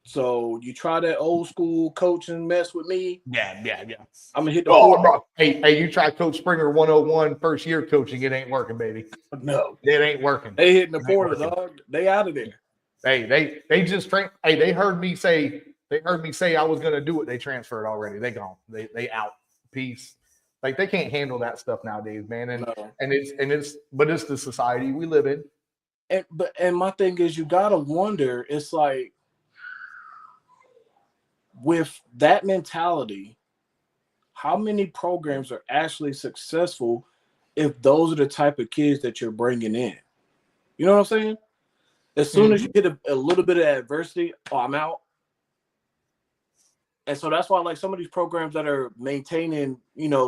So you try that old school coaching mess with me. Yeah. I'm gonna hit the Oh, bro. Hey, you try Coach Springer 101 first year coaching, it ain't working, baby. No, it ain't working. They hitting the portal, dog. They out of there. Hey, they just train. Hey, they heard me say I was gonna do it. They transferred already. They gone. They out. Peace. Like they can't handle that stuff nowadays, man. No. But it's the society we live in. And my thing is, you gotta wonder. It's like with that mentality, how many programs are actually successful if those are the type of kids that you're bringing in? You know what I'm saying? As soon as you hit a little bit of adversity, oh, I'm out. And so that's why, like, some of these programs that are maintaining,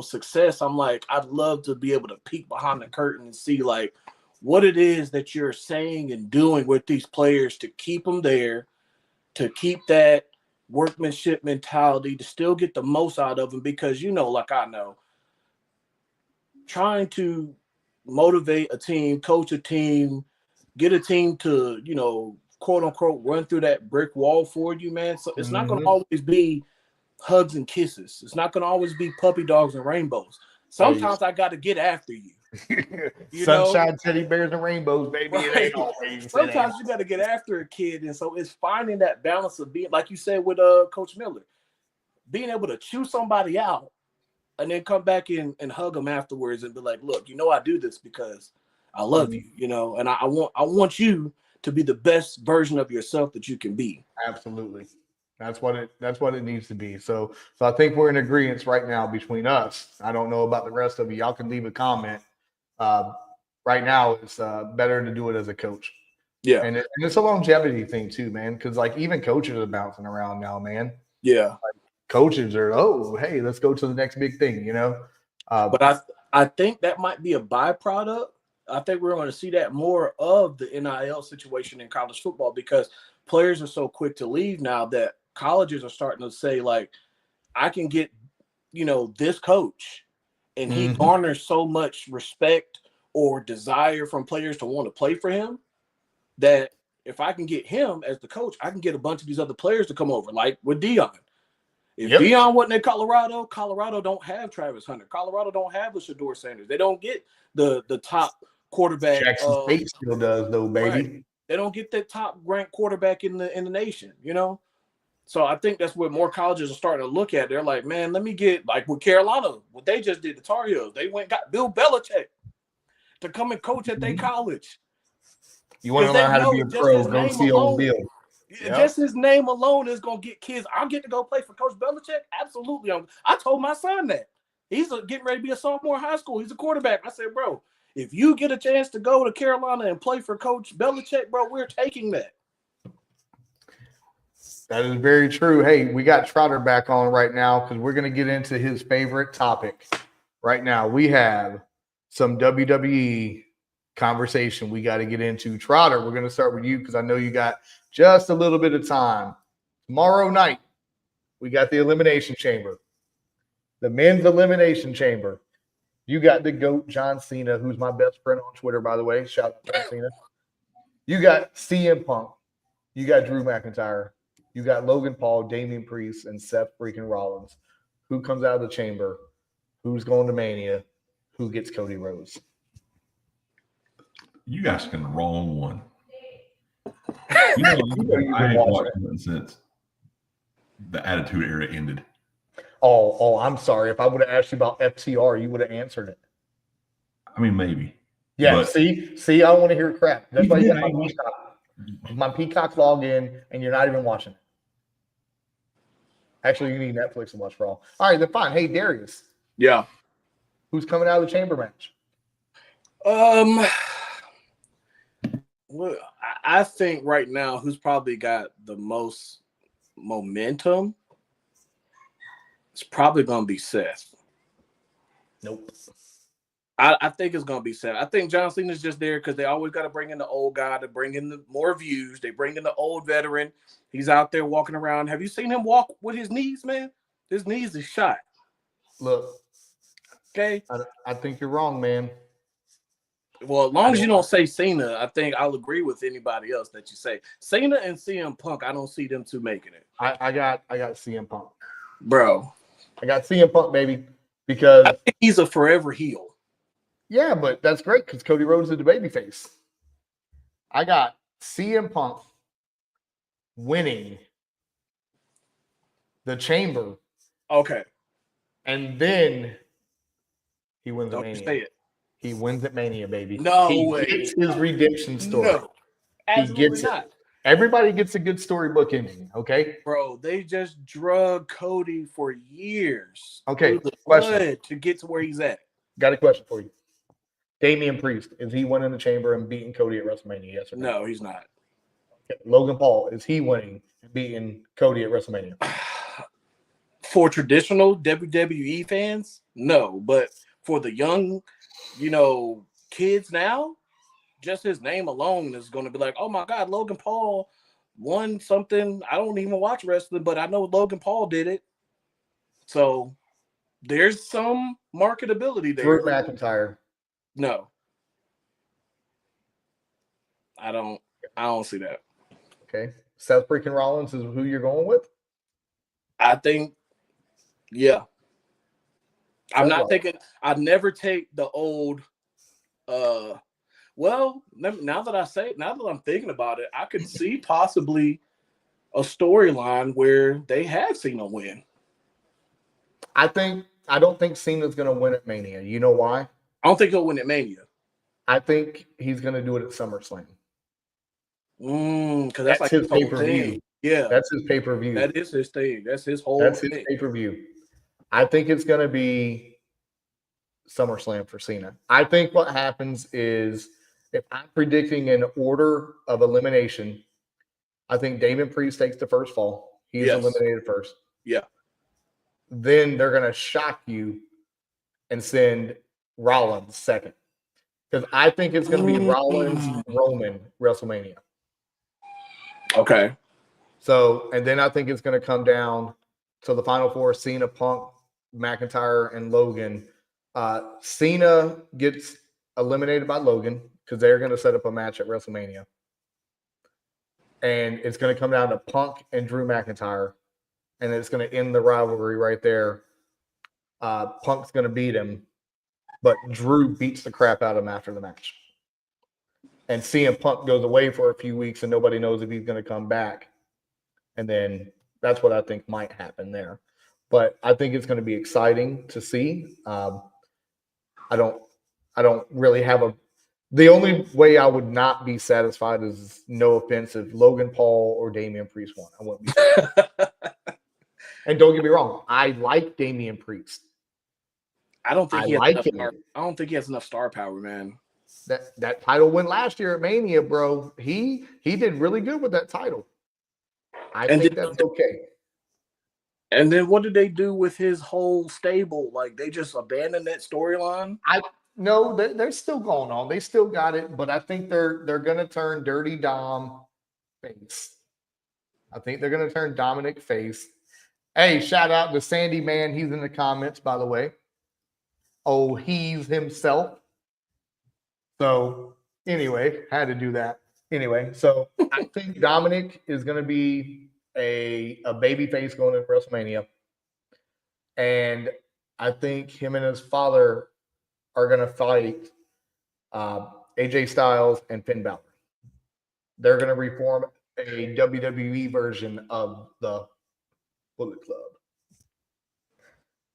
success, I'm like, I'd love to be able to peek behind the curtain and see, like, what it is that you're saying and doing with these players to keep them there, to keep that workmanship mentality, to still get the most out of them. Because, like I know, trying to motivate a team, coach a team, get a team to, quote unquote, run through that brick wall for you, man. So it's not going to always be hugs and kisses. It's not going to always be puppy dogs and rainbows. Sometimes I got to get after you. Sunshine, teddy bears, and rainbows, baby. Right. It ain't always. Sometimes you got to get after a kid. And so it's finding that balance of being, like you said with Coach Miller, being able to chew somebody out and then come back and hug them afterwards and be like, look, I do this because I love you, and I want you to be the best version of yourself that you can be. Absolutely. That's what it needs to be. So I think we're in agreement right now between us. I don't know about the rest of you. Y'all can leave a comment. Right now, it's better to do it as a coach. Yeah. And it's a longevity thing too, man. Because like even coaches are bouncing around now, man. Yeah. Like, coaches are, hey, let's go to the next big thing, But I think that might be a byproduct. I think we're going to see that more of the NIL situation in college football because players are so quick to leave now that colleges are starting to say, like, I can get, this coach, and he garners so much respect or desire from players to want to play for him that if I can get him as the coach, I can get a bunch of these other players to come over, like with Dion. If Dion wasn't in Colorado don't have Travis Hunter. Colorado don't have the Shador Sanders. They don't get the top quarterback. Jackson State still does, though, baby. Right. They don't get that top ranked quarterback in the nation, So I think that's what more colleges are starting to look at. They're like, man, let me get, like with Carolina, what they just did, the Tar Heels. They went and got Bill Belichick to come and coach at their college. You want to learn how to be a pro, go see old Bill. Just his name alone is going to get kids. I'll get to go play for Coach Belichick. Absolutely. I told my son that. He's getting ready to be a sophomore in high school. He's a quarterback. I said, bro, if you get a chance to go to Carolina and play for Coach Belichick, bro, we're taking that. That is very true. Hey, we got Trotter back on right now because we're going to get into his favorite topic. Right now, we have some WWE conversation we got to get into. Trotter, we're going to start with you because I know you got just a little bit of time. Tomorrow night, we got the Elimination Chamber. The men's Elimination Chamber. You got the GOAT, John Cena, who's my best friend on Twitter, by the way. Shout out to John Cena. You got CM Punk. You got Drew McIntyre. You got Logan Paul, Damian Priest, and Seth freaking Rollins. Who comes out of the chamber? Who's going to Mania? Who gets Cody Rhodes? You guys got the wrong one. I ain't watching it since the Attitude Era ended. Oh, I'm sorry. If I would have asked you about FTR, you would have answered it. I mean, maybe. Yeah, but see, I don't want to hear crap. That's why you got my Peacock. My Peacock login, and you're not even watching it. Actually, you need Netflix to watch for all. All right, then fine. Hey, Darius. Yeah. Who's coming out of the chamber match? Well, I think right now who's probably got the most momentum is probably going to be Seth. Nope. I think it's going to be Seth. I think John Cena's just there because they always got to bring in the old guy to bring in the more views. They bring in the old veteran. He's out there walking around. Have you seen him walk with his knees, man? His knees is shot. Look. Okay. I think you're wrong, man. Well, as long as you don't say Cena, I think I'll agree with anybody else that you say. Cena and CM Punk, I don't see them two making it. I got CM Punk. Bro. I got CM Punk, baby, because I think he's a forever heel. Yeah, but that's great because Cody Rhodes is the babyface. I got CM Punk winning the chamber. Okay. And then He wins at Don't you Mania. say it. He wins at Mania, baby. No he way. gets his redemption story. No, absolutely gets it. not. Everybody gets a good storybook ending, okay? Bro, they just drug Cody for years. Okay, through the question. mud to get to where he's at. Got a question for you. Damian Priest, is he winning the chamber and beating Cody at WrestleMania? Yes or no? No, he's not. Logan Paul, is he winning and beating Cody at WrestleMania? For traditional WWE fans, no. But for the young, kids now, just his name alone is going to be like, oh my God, Logan Paul won something. I don't even watch wrestling, but I know Logan Paul did it. So there's some marketability there. Drew McIntyre. No. I don't see that. Okay. Seth freaking Rollins is who you're going with? I think, yeah. I'm Seth not Rollins. taking, I'd never take the old, now that I'm thinking about it, I could see possibly a storyline where they have Cena win. I don't think Cena's going to win at Mania. You know why? I don't think he'll win at Mania. I think he's going to do it at SummerSlam. Because that's like his whole pay-per-view. thing. Yeah. That's his pay-per-view. That is his thing. That's his whole That's thing. his pay-per-view. I think it's going to be SummerSlam for Cena. I think what happens is, if I'm predicting an order of elimination, I think Damian Priest takes the first fall. He's eliminated first. Yeah. Then they're going to shock you and send Rollins second. Because I think it's going to be Rollins, Roman, WrestleMania. Okay. So, and then I think it's going to come down to the final four: Cena, Punk, McIntyre, and Logan. Cena gets eliminated by Logan because they're going to set up a match at WrestleMania. And it's going to come down to Punk and Drew McIntyre. And it's going to end the rivalry right there. Punk's going to beat him, but Drew beats the crap out of him after the match. And CM Punk goes away for a few weeks and nobody knows if he's going to come back. And then that's what I think might happen there. But I think it's going to be exciting to see. I don't really have the only way I would not be satisfied is, no offense, if Logan Paul or Damian Priest won. I wouldn't be satisfied. And don't get me wrong, I like Damian Priest. I don't think he has enough star power, man. That title win last year at Mania, bro. He did really good with that title. I think that's okay. And then what did they do with his whole stable? Like, they just abandoned that storyline? No, they're still going on. They still got it, but I think they're going to turn Dirty Dom face. I think they're going to turn Dominic face. Hey, shout out to Sandy Man. He's in the comments, by the way. Oh, he's himself. So, anyway, had to do that. Anyway, so I think Dominic is going to be a baby face going into WrestleMania. And I think him and his father are going to fight AJ Styles and Finn Balor. They're going to reform a WWE version of the Bullet Club.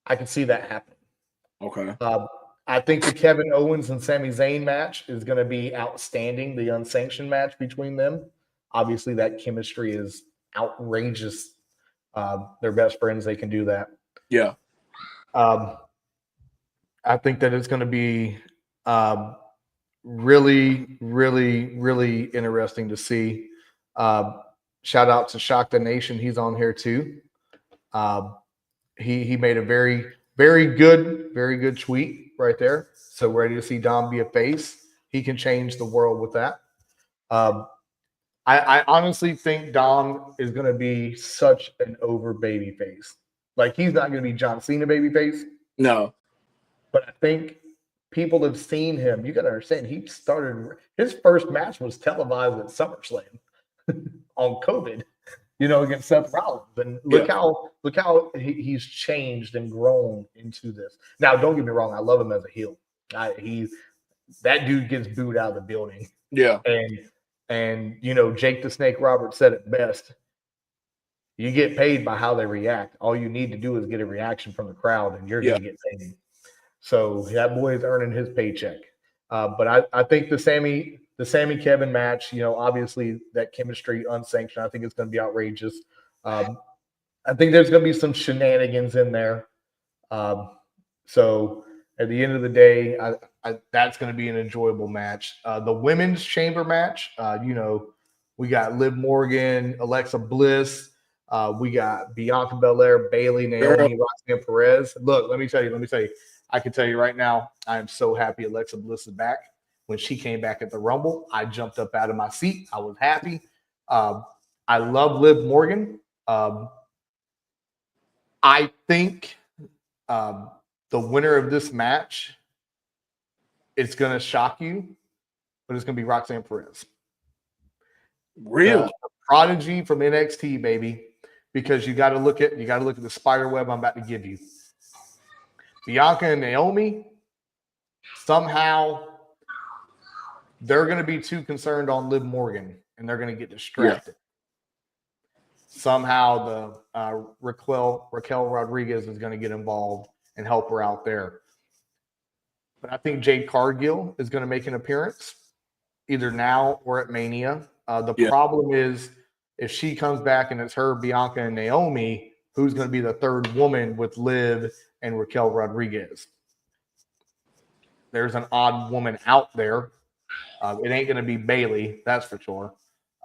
I can see that happening. Okay. I think the Kevin Owens and Sami Zayn match is going to be outstanding. The unsanctioned match between them. Obviously, that chemistry is outrageous. They're best friends. They can do that. Yeah. I think that it's going to be really, really, really interesting to see. Shout out to Shock the Nation. He's on here too. He made a very, very good tweet right there. So ready to see Dom be a face. He can change the world with that. I honestly think Dom is going to be such an over baby face. Like, he's not going to be John Cena baby face. No. But I think people have seen him. You got to understand, his first match was televised at SummerSlam on COVID, against Seth Rollins. And look how he's changed and grown into this. Now, don't get me wrong, I love him as a heel. That dude gets booed out of the building. Yeah. And Jake the Snake Roberts said it best. You get paid by how they react. All you need to do is get a reaction from the crowd, and you're going to get paid. So that boy is earning his paycheck. But I think the Sammy Kevin match, obviously that chemistry unsanctioned, I think it's going to be outrageous. I think there's going to be some shenanigans in there. So at the end of the day, that's going to be an enjoyable match. The women's chamber match, we got Liv Morgan, Alexa Bliss. We got Bianca Belair, Bailey, Naomi, Roxanne Perez. Look, let me tell you. I can tell you right now, I am so happy Alexa Bliss is back. When she came back at the Rumble, I jumped up out of my seat. I was happy. I love Liv Morgan. I think the winner of this match, it's going to shock you, but it's going to be Roxanne Perez. Really? The prodigy from NXT, baby. Because you got to look at the spider web I'm about to give you. Bianca and Naomi, somehow they're going to be too concerned on Liv Morgan, and they're going to get distracted. Yeah. Somehow the Raquel Rodriguez is going to get involved and help her out there. But I think Jade Cargill is going to make an appearance either now or at Mania. The problem is if she comes back and it's her, Bianca, and Naomi, who's going to be the third woman with Liv and Raquel Rodriguez? There's an odd woman out there. It ain't going to be Bailey, that's for sure.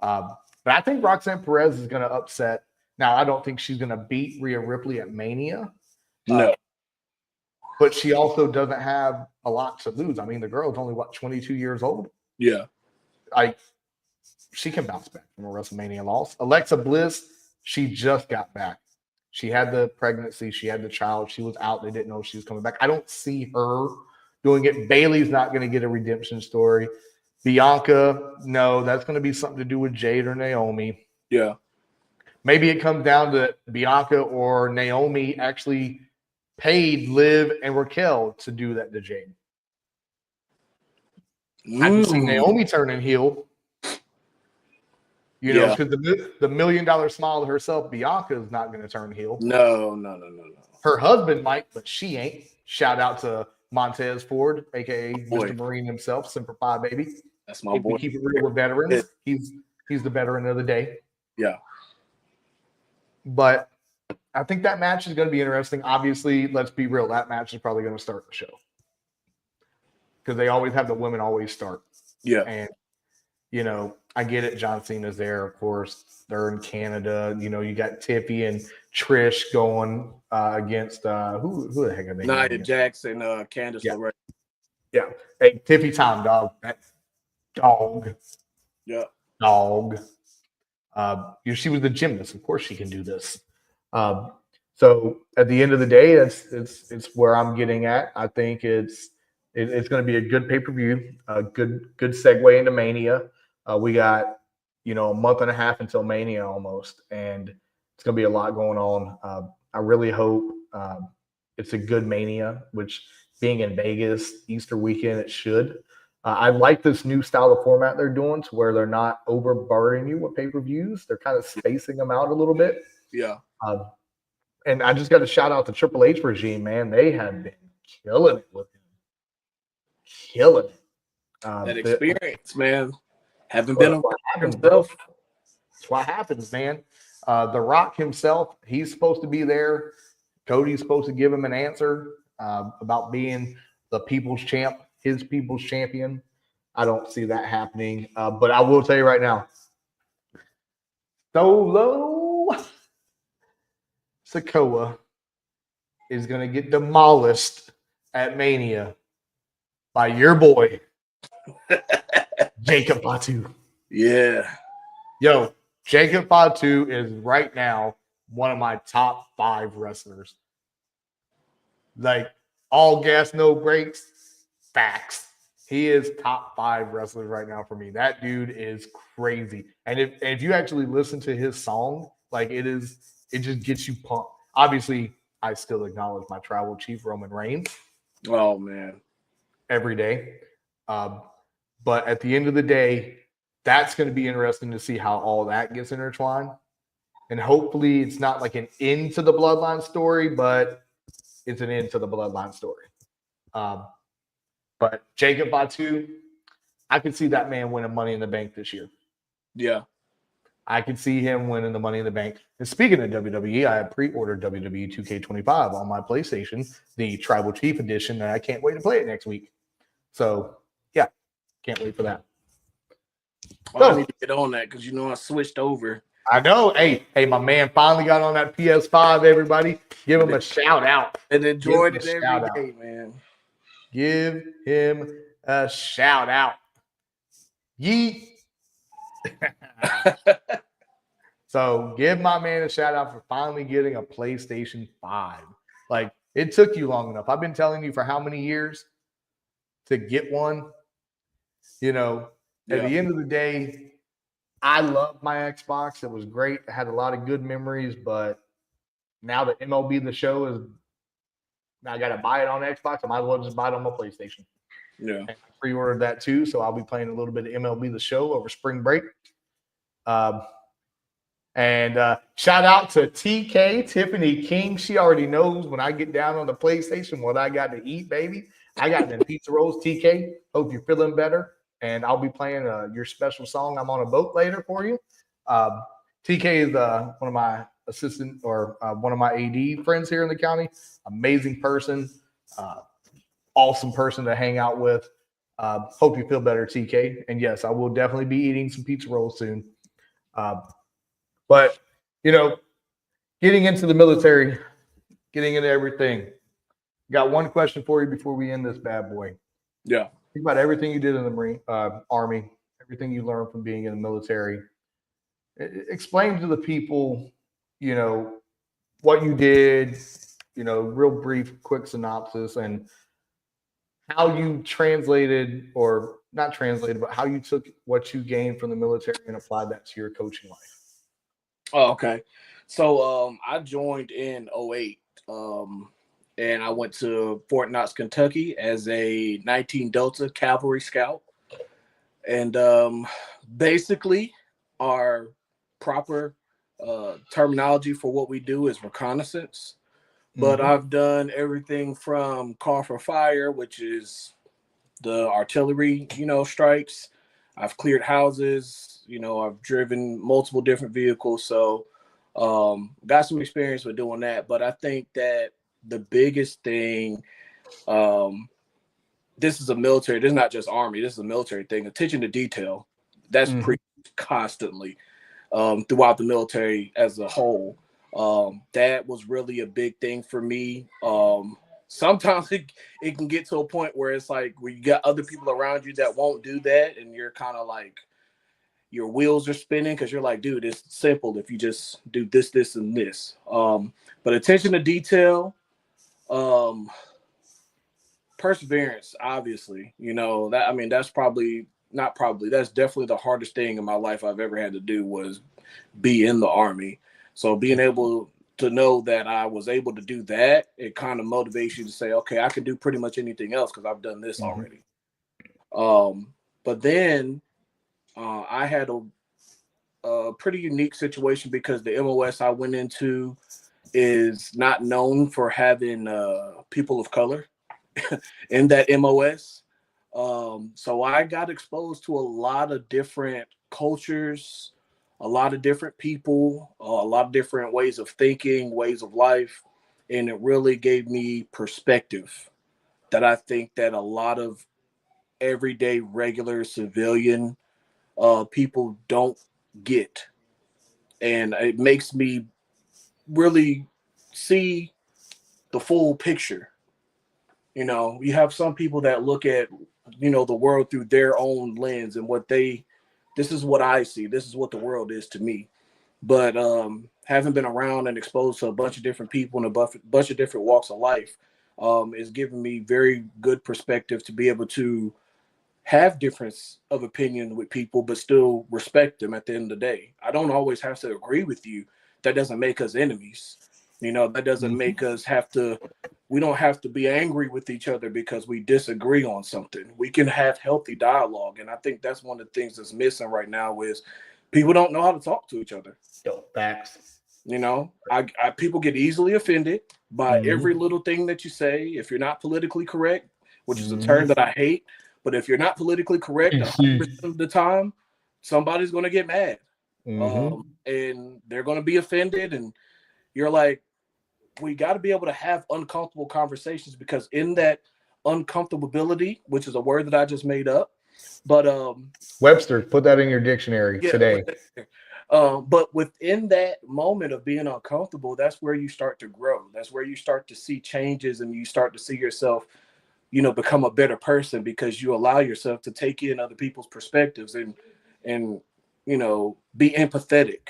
But I think Roxanne Perez is going to upset. Now, I don't think she's going to beat Rhea Ripley at Mania. No. But she also doesn't have a lot to lose. I mean, the girl's only, 22 years old? Yeah. She can bounce back from a WrestleMania loss. Alexa Bliss, she just got back. She had the pregnancy. She had the child. She was out. They didn't know she was coming back. I don't see her doing it. Bailey's not going to get a redemption story. Bianca, no, that's going to be something to do with Jade or Naomi. Yeah. Maybe it comes down to Bianca or Naomi actually paid Liv and Raquel to do that to Jade. I can see Naomi turning heel. Because the $1 million smile to herself, Bianca is not going to turn heel. No. Her husband might, but she ain't. Shout out to Montez Ford, a.k.a. Mr. Marine himself, Semper Fi, baby. That's my boy. We keep it real with veterans. He's the veteran of the day. Yeah. But I think that match is going to be interesting. Obviously, let's be real. That match is probably going to start the show. Because they always have the women always start. Yeah. And, I get it. John Cena's there, of course. They're in Canada. You got Tiffy and Trish going against who the heck are they? Nia Jax and Candice LeRae. Yeah. Hey, Tiffy time, dog. That dog. Yeah. Dog. She was the gymnast. Of course she can do this. So at the end of the day, it's where I'm getting at. I think it's going to be a good pay-per-view, a good segue into Mania. We got, a month and a half until Mania almost, and it's going to be a lot going on. I really hope it's a good Mania, which being in Vegas, Easter weekend, it should. I like this new style of format they're doing to where they're not overburdening you with pay-per-views. They're kind of spacing them out a little bit. Yeah. And I just got to shout out the Triple H regime, man. They have been killing it with him. Killing it. That experience, man. Haven't been around himself. That's what happens, man. The Rock himself, he's supposed to be there. Cody's supposed to give him an answer about being the people's champ, his people's champion. I don't see that happening. But I will tell you right now, Solo Sikoa is going to get demolished at Mania by your boy, Jacob Fatu. Yeah. Yo, Jacob Fatu is right now one of my top 5 wrestlers. Like, all gas, no brakes, facts. He is top 5 wrestlers right now for me. That dude is crazy. And if you actually listen to his song, like it just gets you pumped. Obviously, I still acknowledge my tribal chief, Roman Reigns. Oh, man. Every day. But at the end of the day, that's going to be interesting to see how all that gets intertwined. And hopefully it's not like an end to the bloodline story, but it's an end to the bloodline story. But Jacob Batu, I could see that man winning Money in the Bank this year. Yeah. I could see him winning the Money in the Bank. And speaking of WWE, I have pre-ordered WWE 2K25 on my PlayStation, the Tribal Chief Edition, and I can't wait to play it next week. So, yeah, can't wait for that. Well, I need to get on that because I switched over. I know. Hey, my man finally got on that PS5, everybody. Give him a shout out. And enjoyed it every day, man. Give him a shout out. Yeet. So give my man a shout out for finally getting a PlayStation 5. Like, it took you long enough. I've been telling you for how many years to get one. At the end of the day, I love my Xbox. It was great. I had a lot of good memories, but now that MLB The Show is, now I got to buy it on Xbox. I might as well just buy it on my PlayStation. Yeah. And I pre-ordered that too, so I'll be playing a little bit of MLB The Show over spring break. And shout out to TK, Tiffany King. She already knows when I get down on the PlayStation what I got to eat, baby. I got them pizza rolls, TK. Hope you're feeling better. And I'll be playing your special song, I'm on a Boat, later for you. TK is one of my assistant or one of my AD friends here in the county. Amazing person. Awesome person to hang out with. Hope you feel better, TK. And yes, I will definitely be eating some pizza rolls soon. But, getting into the military, getting into everything. Got one question for you before we end this bad boy. Yeah. Think about everything you did in the Marine Army, everything you learned from being in the military. Explain to the people, what you did, real brief, quick synopsis, and how you translated, or not translated, but how you took what you gained from the military and applied that to your coaching life. Oh, okay. So I joined in 2008. And I went to Fort Knox, Kentucky as a 19 Delta Cavalry Scout. And basically our proper terminology for what we do is reconnaissance. But I've done everything from call for fire, which is the artillery, strikes. I've cleared houses, I've driven multiple different vehicles. So got some experience with doing that. But I think that the biggest thing, this is not just Army, this is a military thing. Attention to detail, that's preached constantly throughout the military as a whole. That was really a big thing for me. Sometimes it can get to a point where it's like where you got other people around you that won't do that, and you're kind of like your wheels are spinning because you're like, dude, it's simple if you just do this, this, and this. But attention to detail. Perseverance, obviously, that's that's definitely the hardest thing in my life I've ever had to do was be in the Army. So being able to know that I was able to do that, it kind of motivates you to say, okay, I can do pretty much anything else because I've done this already. But then I had a pretty unique situation because the MOS I went into is not known for having people of color in that MOS. So I got exposed to a lot of different cultures, a lot of different people, a lot of different ways of thinking, ways of life. And it really gave me perspective that I think that a lot of everyday regular civilian people don't get. And it makes me really see the full picture. You have some people that look at, the world through their own lens and this is what I see. This is what the world is to me. But having been around and exposed to a bunch of different people and a bunch of different walks of life is giving me very good perspective to be able to have difference of opinion with people, but still respect them at the end of the day. I don't always have to agree with you. That doesn't make us enemies. That doesn't make us we don't have to be angry with each other because we disagree on something. We can have healthy dialogue. And I think that's one of the things that's missing right now is people don't know how to talk to each other. Facts. People get easily offended by every little thing that you say. If you're not politically correct, which is a term that I hate. But if you're not politically correct 100% of the time, somebody's going to get mad. And they're going to be offended. And you're like, we got to be able to have uncomfortable conversations, because in that uncomfortability, which is a word that I just made up, but Webster, put that in your dictionary today. But within that moment of being uncomfortable, that's where you start to grow. That's where you start to see changes, and you start to see yourself, become a better person, because you allow yourself to take in other people's perspectives and be empathetic,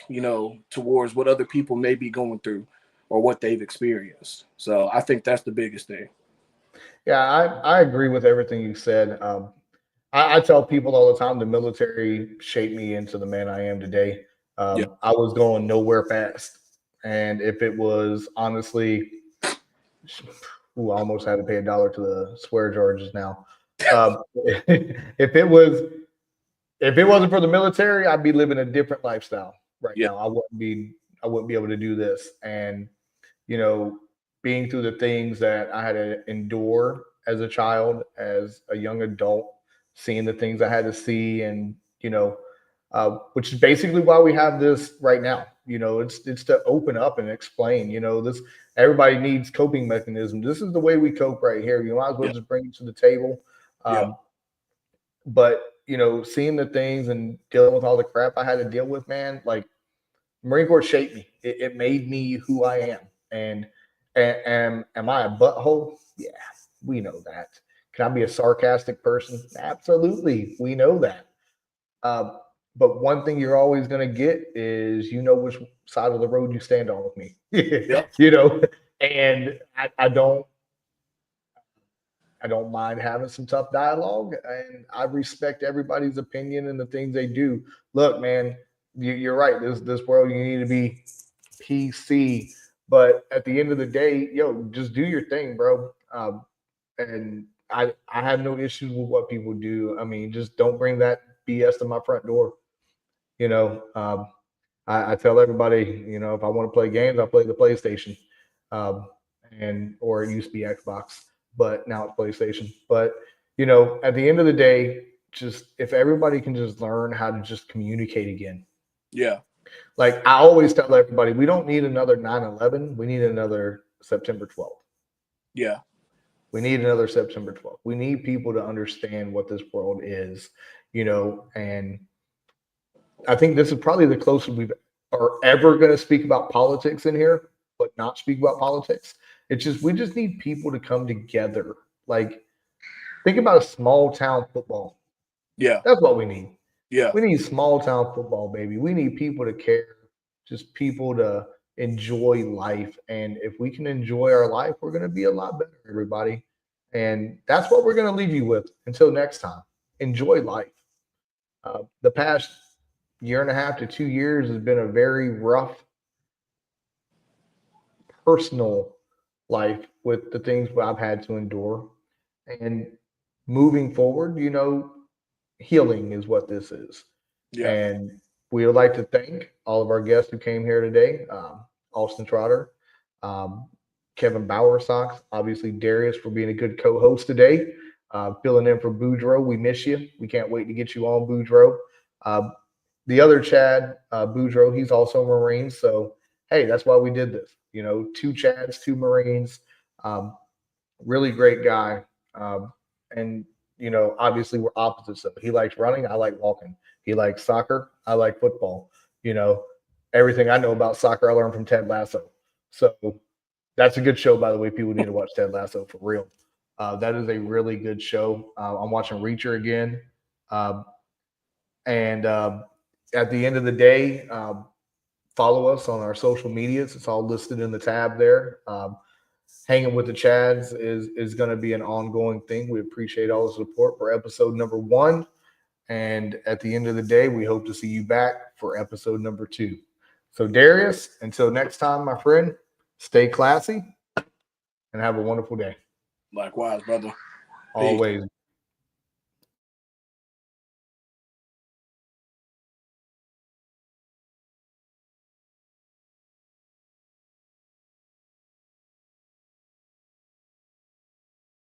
towards what other people may be going through or what they've experienced. So I think that's the biggest thing. Yeah, I agree with everything you said. I tell people all the time, the military shaped me into the man I am today. I was going nowhere fast. And if it was honestly, I almost had to pay $1 to the swear charges now. If it wasn't for the military, I'd be living a different lifestyle right now. I wouldn't be able to do this. And, being through the things that I had to endure as a child, as a young adult, seeing the things I had to see, and, which is basically why we have this right now. It's to open up and explain, this, everybody needs coping mechanisms. This is the way we cope right here. You might as well just bring it to the table. But, seeing the things and dealing with all the crap I had to deal with, man, like, Marine Corps shaped me. It made me who I am. And am I a butthole? Yeah, we know that. Can I be a sarcastic person? Absolutely. We know that. But one thing you're always going to get is, which side of the road you stand on with me. And I don't mind having some tough dialogue, and I respect everybody's opinion and the things they do. Look, man, you're right. This world, you need to be PC, but at the end of the day, just do your thing, bro. And I have no issues with what people do. I mean, just don't bring that BS to my front door. I tell everybody, if I want to play games, I play the PlayStation, or it used to be Xbox, but now it's PlayStation. But at the end of the day, just if everybody can just learn how to just communicate again. Yeah. Like I always tell everybody, we don't need another 9/11. We need another September 12th. Yeah. We need another September 12th. We need people to understand what this world is, and I think this is probably the closest we are ever going to speak about politics in here, but not speak about politics. We just need people to come together. Like, think about a small town football. Yeah. That's what we need. Yeah. We need small town football, baby. We need people to care, just people to enjoy life. And if we can enjoy our life, we're going to be a lot better, everybody. And that's what we're going to leave you with until next time. Enjoy life. The past year and a half to 2 years has been a very rough personal life with the things that I've had to endure. And moving forward, healing is what this is. Yeah. And we would like to thank all of our guests who came here today. Austin Trotter, Kevin Bowersox, obviously Darius for being a good co-host today, filling in for Boudreaux. We miss you. We can't wait to get you on, Boudreaux. The other Chad, Boudreaux, he's also a Marine. So, hey, that's why we did this. 2 Chads, 2 Marines. Really great guy. And, obviously we're opposites of it. He likes running. I like walking. He likes soccer. I like football. Everything I know about soccer, I learned from Ted Lasso. So that's a good show, by the way. People need to watch Ted Lasso for real. That is a really good show. I'm watching Reacher again. And at the end of the day, follow us on our social medias. It's all listed in the tab there. Hanging with the Chads is going to be an ongoing thing. We appreciate all the support for episode number 1. And at the end of the day, we hope to see you back for episode number 2. So Darius, until next time, my friend, stay classy and have a wonderful day. Likewise, brother. Always.